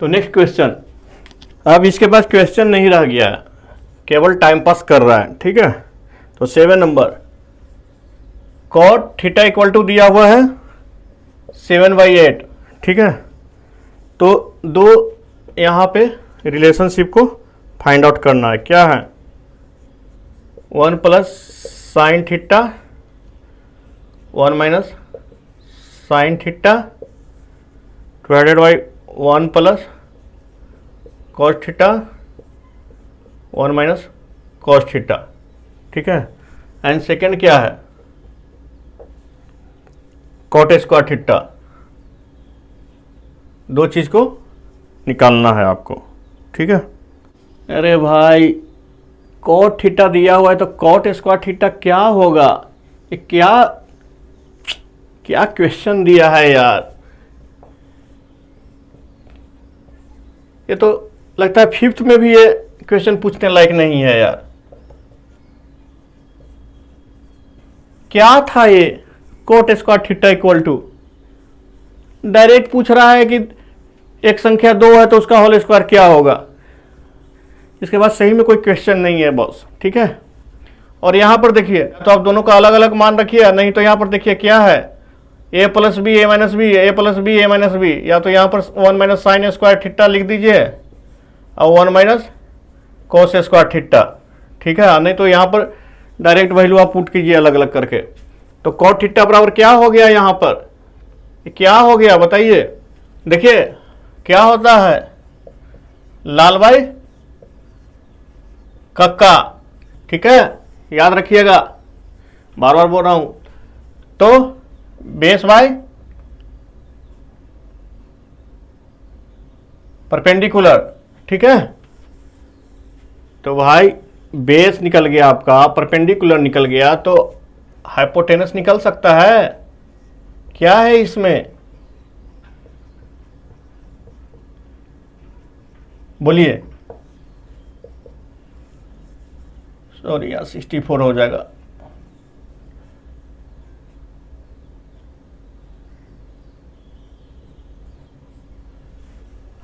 S1: तो नेक्स्ट क्वेश्चन, अब इसके पास क्वेश्चन नहीं रह गया है, केवल टाइम पास कर रहा है, ठीक है। तो 7 number, cot theta equal to दिया हुआ है 7/8, ठीक है। तो दो यहाँ पे रिलेशनशिप को फाइंड आउट करना है, क्या है, 1 plus sine theta 1 minus sine theta divided by 1 plus cos theta 1 minus cos theta, ठीक है। एंड सेकेंड क्या है, कॉट स्क्वायर थीटा। दो चीज को निकालना है आपको, ठीक है। अरे भाई कॉट थीटा दिया हुआ है तो कॉट स्क्वायर थीटा क्या होगा, ये क्या क्या क्वेश्चन दिया है यार। ये तो लगता है 5th में भी ये क्वेश्चन पूछने लायक नहीं है यार। क्या था ये, cot square theta equal to, direct पूछ रहा है कि एक संख्या 2 है तो उसका होल स्क्वायर क्या होगा। इसके बाद सही में कोई क्वेश्चन नहीं है बॉस, ठीक है। और यहां पर देखिए, तो आप दोनों का अलग अलग मान रखिए, नहीं तो यहां पर देखिए क्या है, a plus B A minus B, A plus B A minus B, या तो यहां पर 1 माइनस साइन स्क्वायर थीटा लिख दीजिए और 1 माइनस कॉस स्क्वायर थीटा, ठीक है। नहीं तो यहां पर डायरेक्ट वैल्यू आप पुट कीजिए अलग अलग करके। तो कॉट थीटा बराबर क्या हो गया, यहां पर क्या हो गया बताइए। देखिए क्या होता है, लाल भाई कक्का, ठीक है, याद रखिएगा, बार बार बोल रहा हूं। तो बेस बाय परपेंडिकुलर, ठीक है। तो भाई बेस निकल गया आपका, परपेंडिकुलर निकल गया, तो हाइपोटेनस निकल सकता है। क्या है इसमें, बोलिए। सॉरी यार 64 हो जाएगा।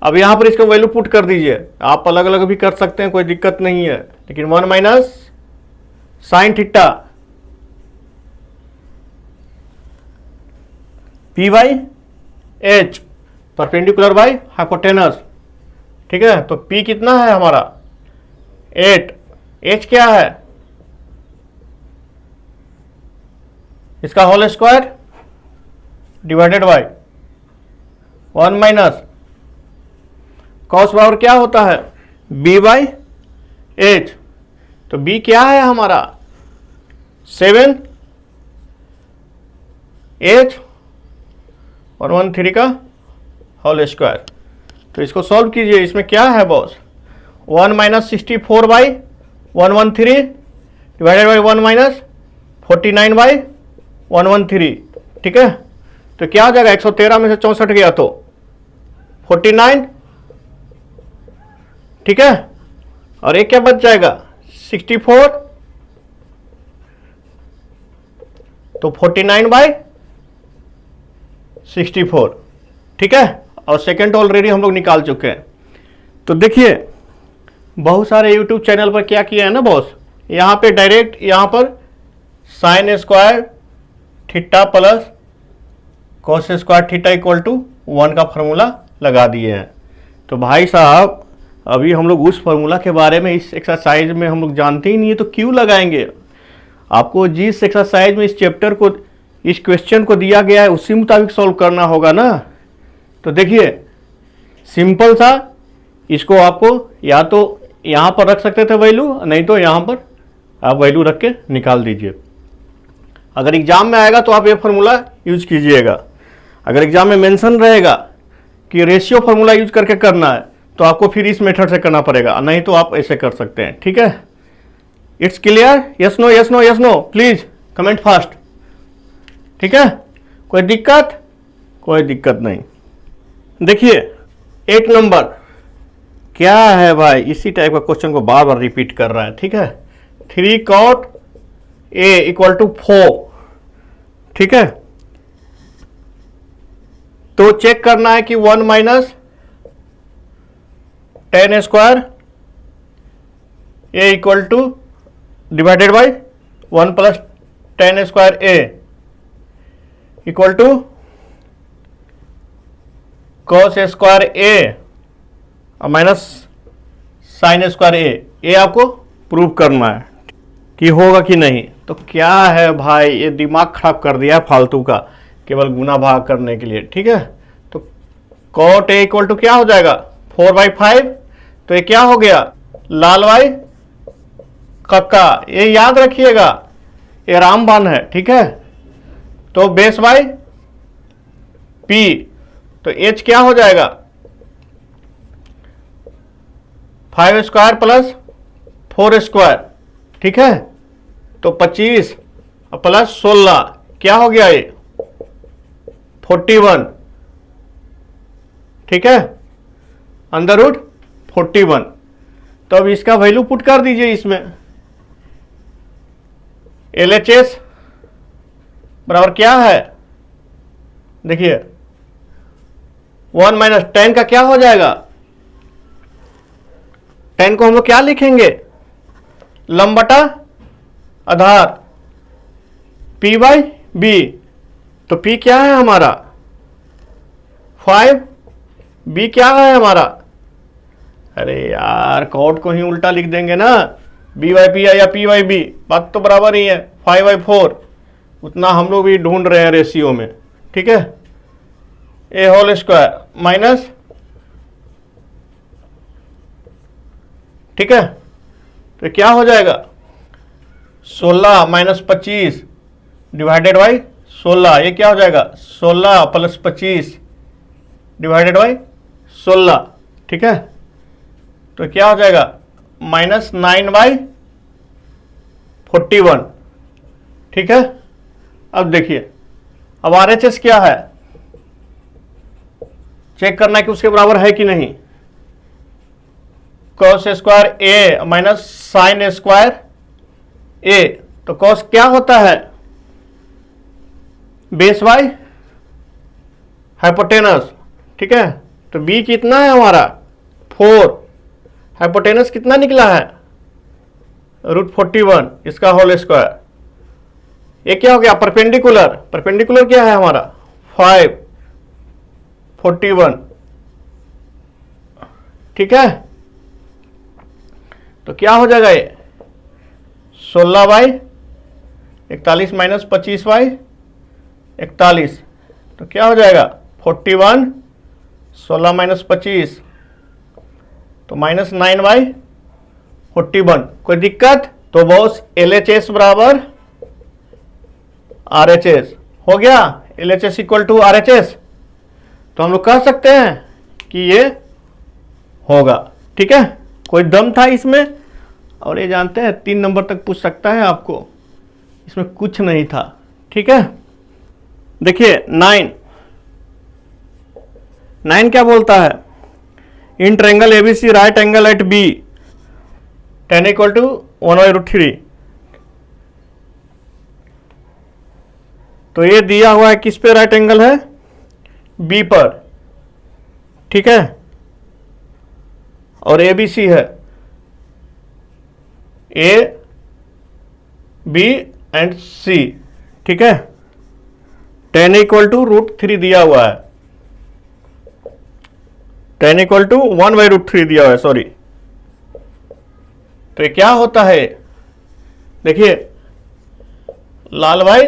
S1: अब यहां पर इसका वैल्यू पुट कर दीजिए, आप अलग अलग भी कर सकते हैं, कोई दिक्कत नहीं है। लेकिन 1 minus sine theta P by H, perpendicular by hypotenuse, ठीक है। तो P कितना है हमारा 8, H क्या है, इसका whole square divided by 1 minus cos बराबर क्या होता है b बाई एच। तो b क्या है हमारा 7 h और 1/3 का होल स्क्वायर। तो इसको सॉल्व कीजिए, इसमें क्या है boss 1 minus 64 by 113 divided by 1 minus 49 by 113। ठीक है, तो क्या हो जाएगा 113 में से 64 गया तो 49। ठीक है, और एक क्या बच जाएगा 64, तो 49 बाई 64। ठीक है, और सेकंड ऑलरेडी हम लोग निकाल चुके हैं। तो देखिए बहुत सारे यूट्यूब चैनल पर क्या किया है ना बॉस, यहाँ पे डायरेक्ट यहाँ पर sine square theta plus cos square theta equal to 1 का फॉर्मूला लगा दिए हैं। तो भाई साहब अभी हम लोग उस फॉर्मूला के बारे में इस एक्सरसाइज में हम लोग जानते ही नहीं है, तो क्यों लगाएंगे। आपको जिस एक्सरसाइज में इस चैप्टर को इस क्वेश्चन को दिया गया है उसी मुताबिक सॉल्व करना होगा ना। तो देखिए सिंपल सा, इसको आपको या तो यहाँ पर रख सकते थे वैल्यू, नहीं तो यहाँ पर आप वैल्यू रख के निकाल दीजिए। अगर एग्जाम में आएगा तो आप ये फार्मूला यूज कीजिएगा। अगर एग्जाम में मेंशन रहेगा कि रेशियो फार्मूला यूज करके करना है तो आपको फिर इस मेथड से करना पड़ेगा, नहीं तो आप ऐसे कर सकते हैं। ठीक है, it's clear? Yes no yes no yes no, please comment fast. ठीक है, कोई दिक्कत? कोई दिक्कत नहीं। देखिए 8 नंबर क्या है भाई, इसी टाइप का क्वेश्चन को बार बार रिपीट कर रहा है। ठीक है, 3 cot a इक्वल टू 4। ठीक है, तो चेक करना है कि 1 minus 10 square a equal to divided by 1 plus 10 square a equal to cos square a और माइनस साइन स्क्वायर a। ये आपको प्रूव करना है कि होगा कि नहीं। तो क्या है भाई, ये दिमाग खराब कर दिया फालतू का केवल गुना भाग करने के लिए। ठीक है, तो कॉट a इक्वल टू क्या हो जाएगा 4/5। तो ये क्या हो गया लाल वाई कक्का, ये याद रखिएगा, ये रामबाण है। ठीक है, तो बेस बाई p, तो h क्या हो जाएगा 5 स्क्वायर प्लस 4 स्क्वायर। ठीक है, तो 25 प्लस 16 क्या हो गया ये 41। ठीक है, अंडर रूट 41। तो अब इसका वैल्यू पुट कर दीजिए इसमें। LHS बराबर क्या है, देखिए 1 माइनस 10 का क्या हो जाएगा, 10 को हम लोग क्या लिखेंगे लंब बटा आधार p बाई बी। तो p क्या है हमारा 5, b क्या है हमारा, अरे यार कॉट को ही उल्टा लिख देंगे ना, b बाई पी या p बाई बी, बात तो बराबर ही है। 5/4 उतना हम लोग भी ढूंढ रहे हैं रेशियो में। ठीक है, a होल स्क्वायर माइनस, ठीक है, तो क्या हो जाएगा 16 माइनस 25 डिवाइडेड बाई 16। ये क्या हो जाएगा 16 प्लस 25 डिवाइडेड बाई 16। ठीक है, तो क्या हो जाएगा माइनस 9/41। ठीक है, अब देखिए अब RHS क्या है, चेक करना है कि उसके बराबर है कि नहीं। Cos square a minus sine square a, तो कॉस क्या होता है बेस बाई हाइपोटेनस। ठीक है, तो b कितना है हमारा 4, हाइपोटेनस कितना निकला है √41, इसका होल स्क्वायर। ये क्या हो गया परपेंडिकुलर, परपेंडिकुलर क्या है हमारा 5/41। ठीक है, तो क्या हो जाएगा ये 16/41 माइनस 25/41, तो क्या हो जाएगा 41, 16 माइनस 25 तो -9/41। कोई दिक्कत? तो बॉस LHS बराबर RHS हो गया। LHS इक्वल टू RHS, तो हम लोग कह सकते हैं कि ये होगा। ठीक है, कोई दम था इसमें? और ये जानते हैं 3 नंबर तक पूछ सकता है आपको, इसमें कुछ नहीं था। ठीक है, देखिए 9 क्या बोलता है? In triangle ABC right angle at B tan equal to 1/√3। तो ये दिया हुआ है किस पे राइट एंगल है? B पर। ठीक है, और ABC है A, B एंड C। ठीक है, tan इक्वल टू √3 दिया हुआ है, tan इक्वल टू 1/√3 दिया हुआ है, सॉरी। तो ये क्या होता है? देखिए लाल भाई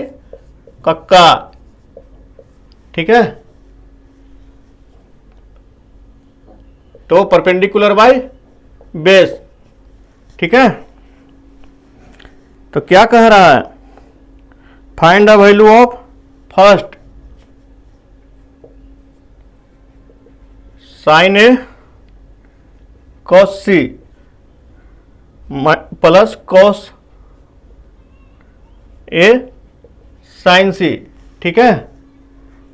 S1: कक्का। ठीक है, तो परपेंडिकुलर बाय बेस। ठीक है, तो क्या कह रहा है? Find the value of first sin A cos C plus cos A sin C। ठीक है,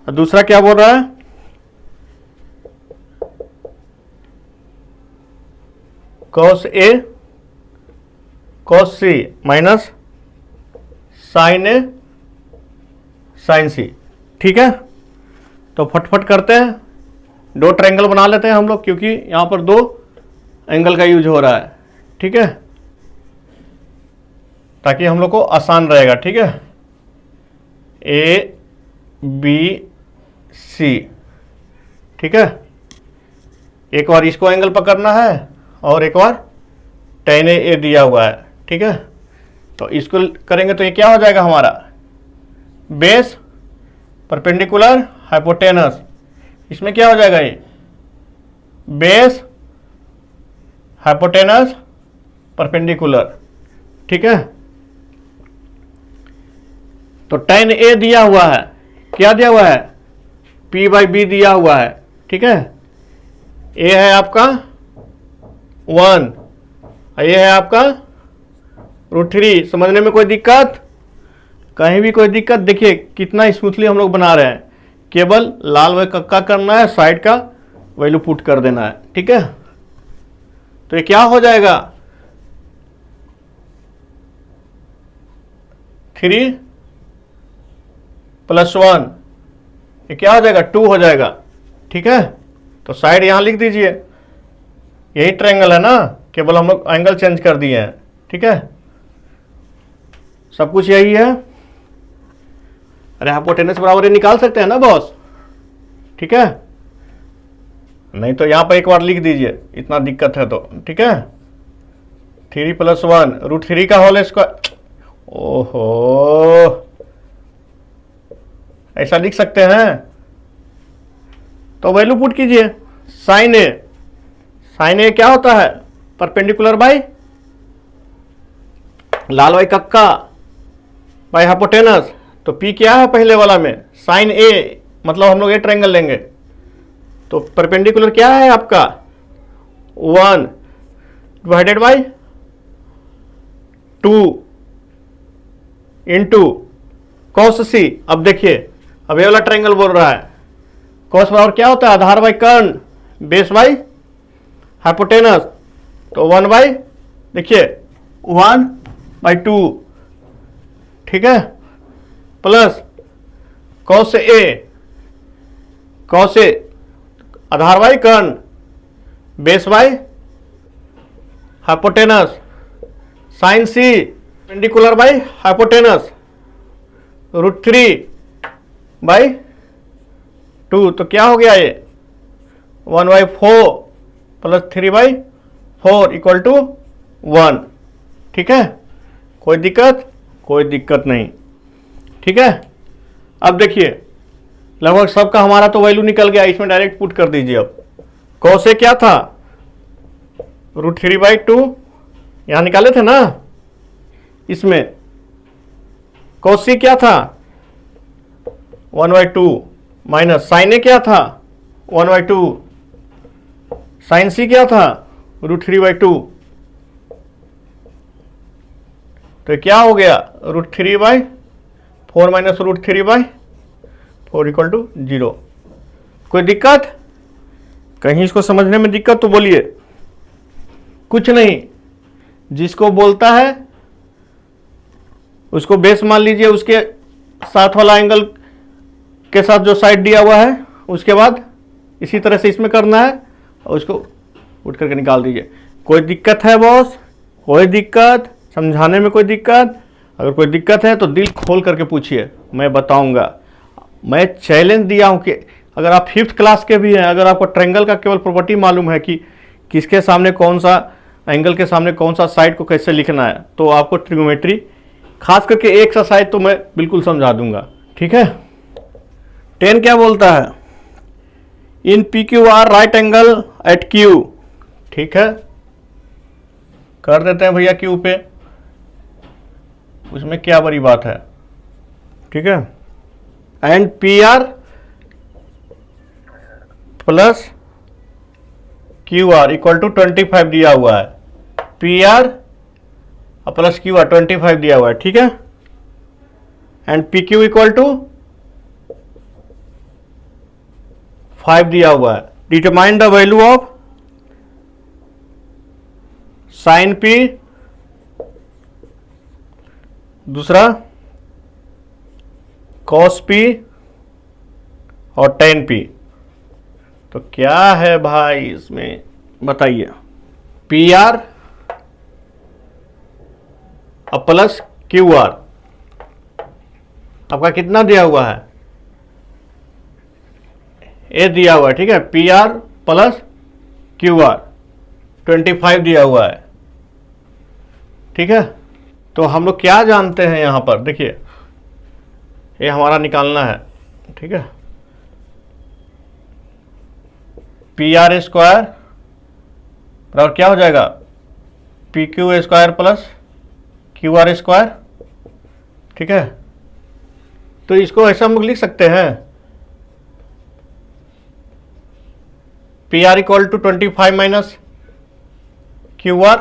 S1: और दूसरा क्या बोल रहा है? cos A cos C minus sin A sin C। ठीक है, तो फटफट करते हैं, 2 ट्रायंगल बना लेते हैं हम लोग, क्योंकि यहां पर 2 एंगल का यूज हो रहा है। ठीक है, ताकि हम लोग को आसान रहेगा। ठीक है, ABC। ठीक है, एक बार इसको एंगल पकड़ना है और एक बार tan A दिया हुआ है। ठीक है, तो इसको करेंगे तो ये क्या हो जाएगा हमारा? Base perpendicular hypotenuse. इसमें क्या हो जाएगा? ये बेस हाइपोटेनस परपेंडिकुलर। ठीक है, तो tan A दिया हुआ है, क्या दिया हुआ है? P/B दिया हुआ है। ठीक है, A है आपका 1, ये है आपका √3। समझने में कोई दिक्कत? कहीं भी कोई दिक्कत? देखिए कितना स्मूथली हम लोग बना रहे हैं, केवल लाल व कक्का करना है, साइड का वैल्यू पुट कर देना है। ठीक है, तो ये क्या हो जाएगा? 3 + 1, ये क्या हो जाएगा? 2 हो जाएगा। ठीक है, तो साइड यहां लिख दीजिए, यही ट्रायंगल है ना, केवल हम लोग एंगल चेंज कर दिए हैं। ठीक है, सब कुछ यही है। अरे हाइपोटेनस बराबर ये निकाल सकते हैं ना बॉस? ठीक है, नहीं तो यहां पर एक बार लिख दीजिए, इतना दिक्कत है तो। ठीक है, 3 + 1 √3 का होल स्क्वायर। ओहो, ऐसा लिख सकते हैं? तो वैल्यू पुट कीजिए। sin A क्या होता है? परपेंडिकुलर बाय लाल बाई कक्का बाय हाइपोटेनस। तो P क्या है पहले वाला में? sin A, मतलब हम लोग ये ट्रायंगल लेंगे, तो परपेंडिकुलर क्या है आपका? 1 divided by 2 into cos C। अब देखिए, अब ये वाला ट्रायंगल बोल रहा है cos बराबर क्या होता है? आधार बाई कर्ण, बेस बाई हाइपोटेनस। तो 1 बाई, देखिए 1/2। ठीक है, प्लस cos A आधार बाई कर्ण, base by hypotenuse, sin C perpendicular by hypotenuse, √3/2। तो क्या हो गया ये? 1/4 प्लस 3/4 इक्वल टू 1। ठीक है, कोई दिक्कत? कोई दिक्कत नहीं। ठीक है, अब देखिए लगभग सबका हमारा तो वैल्यू निकल गया, इसमें डायरेक्ट पुट कर दीजिए। अब कॉस ए क्या था, √3/2 यहां निकाले थे ना। इसमें कॉस सी क्या था 1/2 माइनस साइन ए क्या था 1/2, साइन सी क्या था √3/2। तो क्या हो गया √3/4 माइनस √3/4 = 0। कोई दिक्कत कहीं इसको समझने में दिक्कत तो बोलिए। कुछ नहीं, जिसको बोलता है उसको बेस मान लीजिए, उसके साथ वाला एंगल के साथ जो साइड दिया हुआ है, उसके बाद इसी तरह से इसमें करना है और उसको उठ करके निकाल दीजिए। कोई दिक्कत है बॉस? कोई दिक्कत? समझाने में कोई दिक्कत? अगर कोई दिक्कत है तो दिल खोल करके पूछिए, मैं बताऊंगा। मैं चैलेंज दिया हूं कि अगर आप 5th क्लास के भी हैं, अगर आपको ट्रायंगल का केवल प्रॉपर्टी मालूम है कि किसके सामने कौन सा एंगल के सामने कौन सा साइड को कैसे लिखना है, तो आपको ट्रिग्नोमेट्री खास करके एक एक्सरसाइज तो मैं बिल्कुल समझा दूंगा। ठीक है। 10 क्या बोलता है, in PQR right angle at Q। ठीक है, कर देते हैं भैया Q पे, उसमें क्या बड़ी बात है। ठीक है। And PR plus QR equal to 25 दिया हुआ है। PR प्लस QR 25 दिया हुआ है। ठीक है। एंड PQ इक्वल टू 5 दिया हुआ है। Determine the value of sine P, दूसरा कॉस P और टेन P। तो क्या है भाई इसमें बताइए। PR अब प्लस QR आपका कितना दिया हुआ है, ए दिया हुआ है। ठीक है। PR प्लस QR 25 दिया हुआ है। ठीक है। तो हम लोग क्या जानते हैं यहां पर, देखिए ये हमारा निकालना है। ठीक है। PR स्क्वायर बराबर क्या हो जाएगा, PQ square plus QR square. ठीक है। तो इसको ऐसा हम लोग लिख सकते हैं, PR equal to 25 minus QR।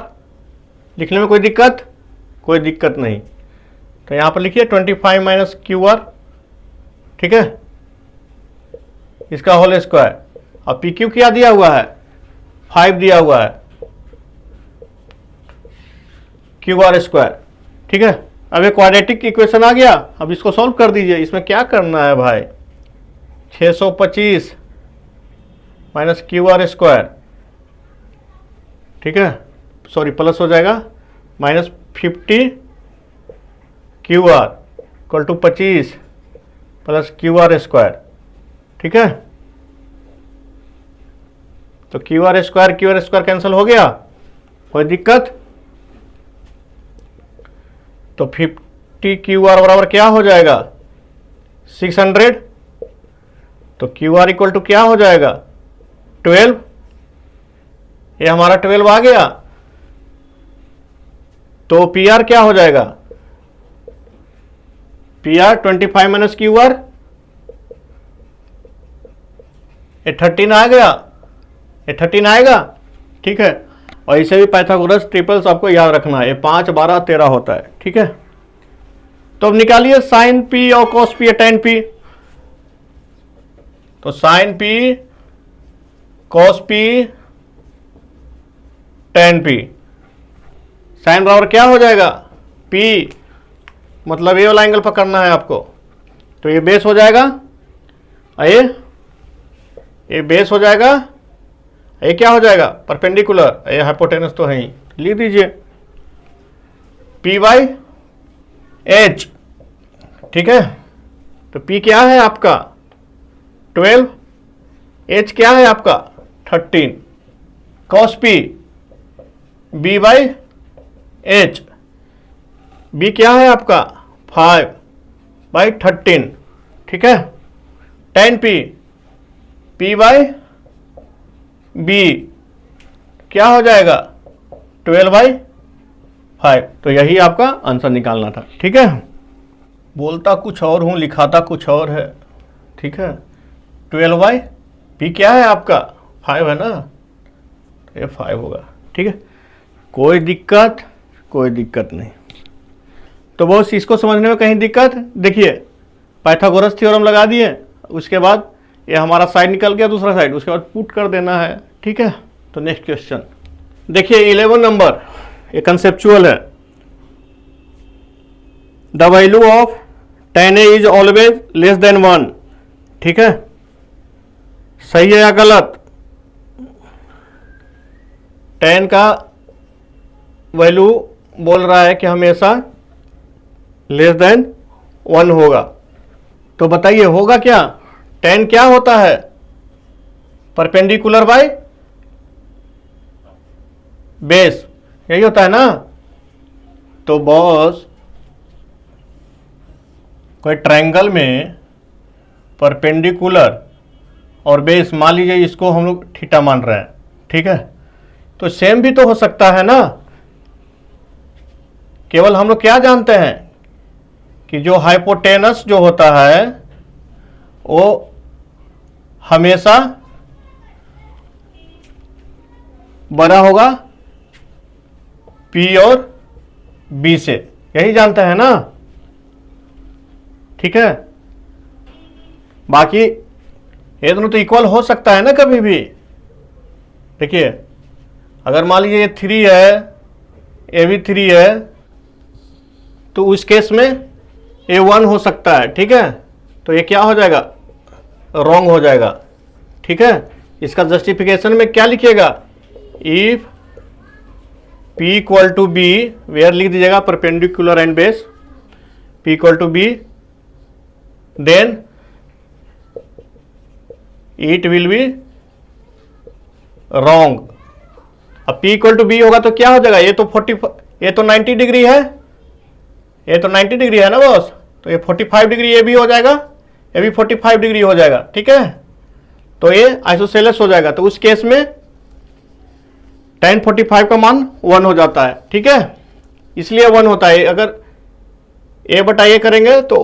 S1: लिखने में कोई दिक्कत? कोई दिक्कत नहीं। तो यहां पर लिखिए 25 माइनस QR। ठीक है, इसका होल स्क्वायर। और PQ क्या दिया हुआ है, 5 दिया हुआ है, QR स्क्वायर। ठीक है। अब एक क्वाड्रेटिक इक्वेशन आ गया। अब इसको सॉल्व कर दीजिए। इसमें क्या करना है भाई, 625 माइनस QR स्क्वायर। ठीक है, सॉरी प्लस हो जाएगा, minus 50 QR equal to 25 plus QR square. ठीक है। तो QR स्क्वायर कैंसिल हो गया, कोई दिक्कत? तो 50 QR बराबर क्या हो जाएगा 600। तो QR इक्वल टू क्या हो जाएगा 12। ये हमारा 12 आ गया। तो PR क्या हो जाएगा, PR 25 माइनस QR, ये 13 आ गया, ये 13 आएगा। ठीक है। और इसे भी पाइथागोरस ट्रिपल्स आपको याद रखना है, ये 5, 12, 13 होता है। ठीक है। तो अब निकालिए साइन P और कॉस P या टेन P। तो साइन P कॉस P टेन P, साइन बराबर क्या हो जाएगा P, मतलब ये वाला एंगल पकड़ना है आपको। तो ये बेस हो जाएगा, ये बेस हो जाएगा, ये क्या हो जाएगा परपेंडिकुलर, ये हाइपोटेनस तो है ही, लिख दीजिए P/H। ठीक है। तो P क्या है आपका 12, H क्या है आपका 13, cos P B/H, B क्या है आपका 5/13। ठीक है। tan P, P by B क्या हो जाएगा 12/5। तो यही आपका आंसर निकालना था। ठीक है, बोलता कुछ और हूँ, लिखाता कुछ और है। ठीक है, 12/P क्या है आपका 5 है ना, तो ये 5 होगा। ठीक है, कोई दिक्कत नहीं। तो बस इसको समझने में कहीं दिक्कत, देखिए पाइथागोरस थ्योरम लगा दिए, उसके बाद ये हमारा साइड निकल गया दूसरा साइड, उसके बाद पुट कर देना है। ठीक है, तो नेक्स्ट क्वेश्चन देखिए 11 नंबर, ये कंसेप्चुअल है। The value of tan A is always less than 1। ठीक है, सही है या गलत? tan का वैल्यू बोल रहा है कि हमेशा लेस देन 1 होगा। तो बताइए होगा क्या? tan क्या होता है? परपेंडिकुलर बाय बेस, यही होता है ना। तो बॉस कोई ट्रायंगल में परपेंडिकुलर और बेस, मान लीजिए इसको हम लोग थीटा मान रहे हैं। ठीक है, तो सेम भी तो हो सकता है ना। केवल हम लोग क्या जानते हैं कि जो हाइपोटेनस जो होता है वो हमेशा बड़ा होगा P और B से, यही जानते हैं ना। ठीक है, बाकी ये दोनों तो इक्वल हो सकता है ना कभी भी। देखिए अगर मान लीजिए ये 3 है, ये भी 3 है, तो उस केस में ये 1 हो सकता है। ठीक है, तो ये क्या हो जाएगा? रॉन्ग हो जाएगा। ठीक है, इसका जस्टिफिकेशन में क्या लिखिएगा? If P equal to B, where लिख दीजिएगा perpendicular and base, P equal to B, then it will be wrong. अब P इक्वल टू बी होगा तो क्या हो जाएगा? ये तो 90 डिग्री है, ये तो 90 डिग्री है ना बॉस, तो ये 45 डिग्री ये भी हो जाएगा, ये भी 45 डिग्री हो जाएगा। ठीक है, तो ये आइसोसेलेस हो जाएगा। तो उस केस में tan 45 का मान 1 हो जाता है। ठीक है, इसलिए 1 होता है। अगर a बटा a करेंगे तो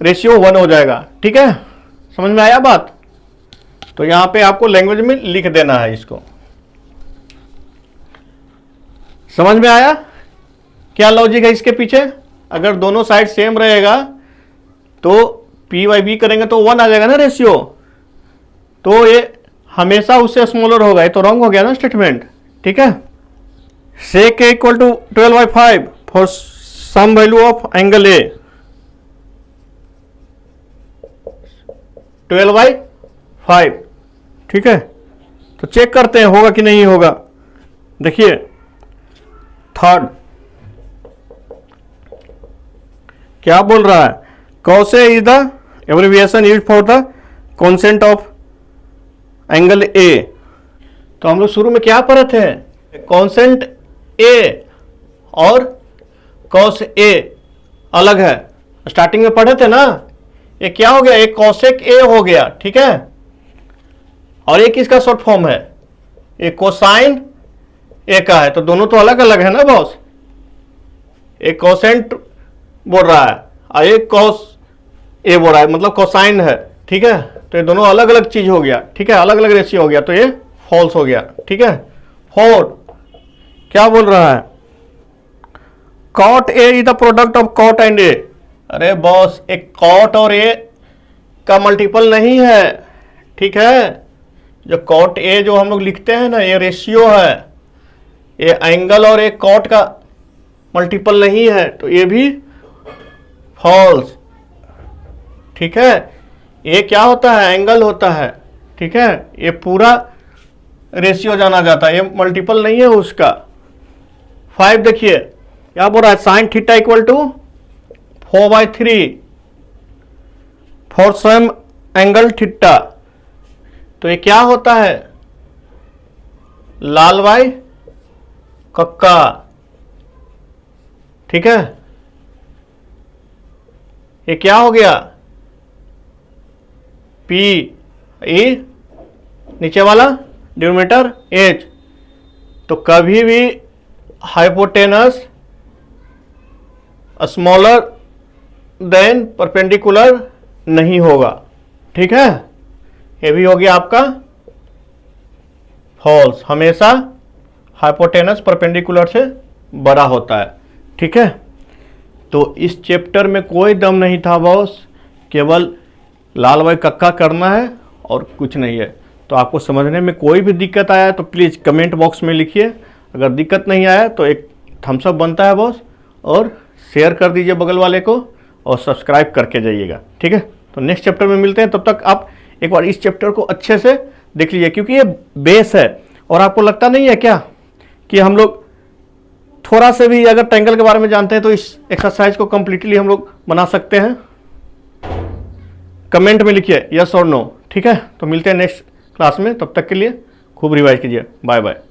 S1: रेशियो 1 हो जाएगा। ठीक है, समझ में आया बात? तो यहां पे आपको लैंग्वेज में लिख देना है इसको। समझ में आया क्या लॉजिक है इसके पीछे? अगर दोनों साइड सेम रहेगा तो P/B करेंगे तो 1 आ जाएगा ना रेशियो, तो ये हमेशा उससे स्मॉलर होगा। ये तो रॉन्ग हो गया ना स्टेटमेंट। ठीक है, sec A equal to 12/5 for some value of angle A, 12/5। ठीक है, तो चेक करते हैं होगा कि नहीं होगा। देखिए थर्ड क्या बोल रहा है? cos A is the abbreviation used for the cosine of angle A। तो हम लोग शुरू में क्या पढ़े थे? कॉन्सेंट A और cos A अलग है, स्टार्टिंग में पढ़े थे ना। ये क्या हो गया? एक cosec A हो गया। ठीक है, और एक इसका शॉर्ट फॉर्म है, एक कोसाइन A का है। तो दोनों तो अलग अलग है ना बॉस। एक कोसेंट बोल रहा है और एक cos A बोल रहा है, मतलब कोसाइन है। ठीक है, तो ये दोनों अलग अलग चीज हो गया। ठीक है, अलग अलग रेशियो हो गया, तो ये फॉल्स हो गया। ठीक है, फोर्थ क्या बोल रहा है? cot A is the product of cot and A। अरे बॉस, एक cot और A का मल्टीपल नहीं है। ठीक है, जो cot A जो हम लोग लिखते हैं ना, ये रेशियो है, ये एंगल और एक cot का मल्टीपल नहीं है, तो ये भी फॉल्स। ठीक है, ये क्या होता है? एंगल होता है। ठीक है, ये पूरा रेशियो जाना जाता है, ये मल्टीपल नहीं है उसका। 5 देखिए क्या बोल रहा है? Sine theta equal to 4/3 for some angle theta. तो ये क्या होता है? लाल बाई कक्का। ठीक है, ये क्या हो गया? P E नीचे वाला डिनोमिनेटर H, तो कभी भी हाइपोटेनस स्मॉलर देन परपेंडिकुलर नहीं होगा। ठीक है, ये भी हो गया आपका फॉल्स, हमेशा हाइपोटेनस परपेंडिकुलर से बड़ा होता है। ठीक है, तो इस चैप्टर में कोई दम नहीं था बॉस, केवल लाल बाई कक्का करना है और कुछ नहीं है। तो आपको समझने में कोई भी दिक्कत आया तो प्लीज़ कमेंट बॉक्स में लिखिए, अगर दिक्कत नहीं आया तो एक थम्स अप बनता है बॉस, और शेयर कर दीजिए बगल वाले को, और सब्सक्राइब करके जाइएगा। ठीक है, तो नेक्स्ट चैप्टर में मिलते हैं, तब तक आप एक बार इस चैप्टर को अच्छे से देख लीजिए, क्योंकि ये बेस है। और आपको लगता नहीं है क्या कि हम लोग थोड़ा से भी अगर ट्रायंगल के बारे में जानते हैं तो इस एक्सरसाइज को कंप्लीटली हम लोग बना सकते हैं? कमेंट में लिखिए यस और नो। ठीक है, तो मिलते हैं नेक्स्ट क्लास में, तब तक के लिए खूब रिवाइज कीजिए। Bye bye.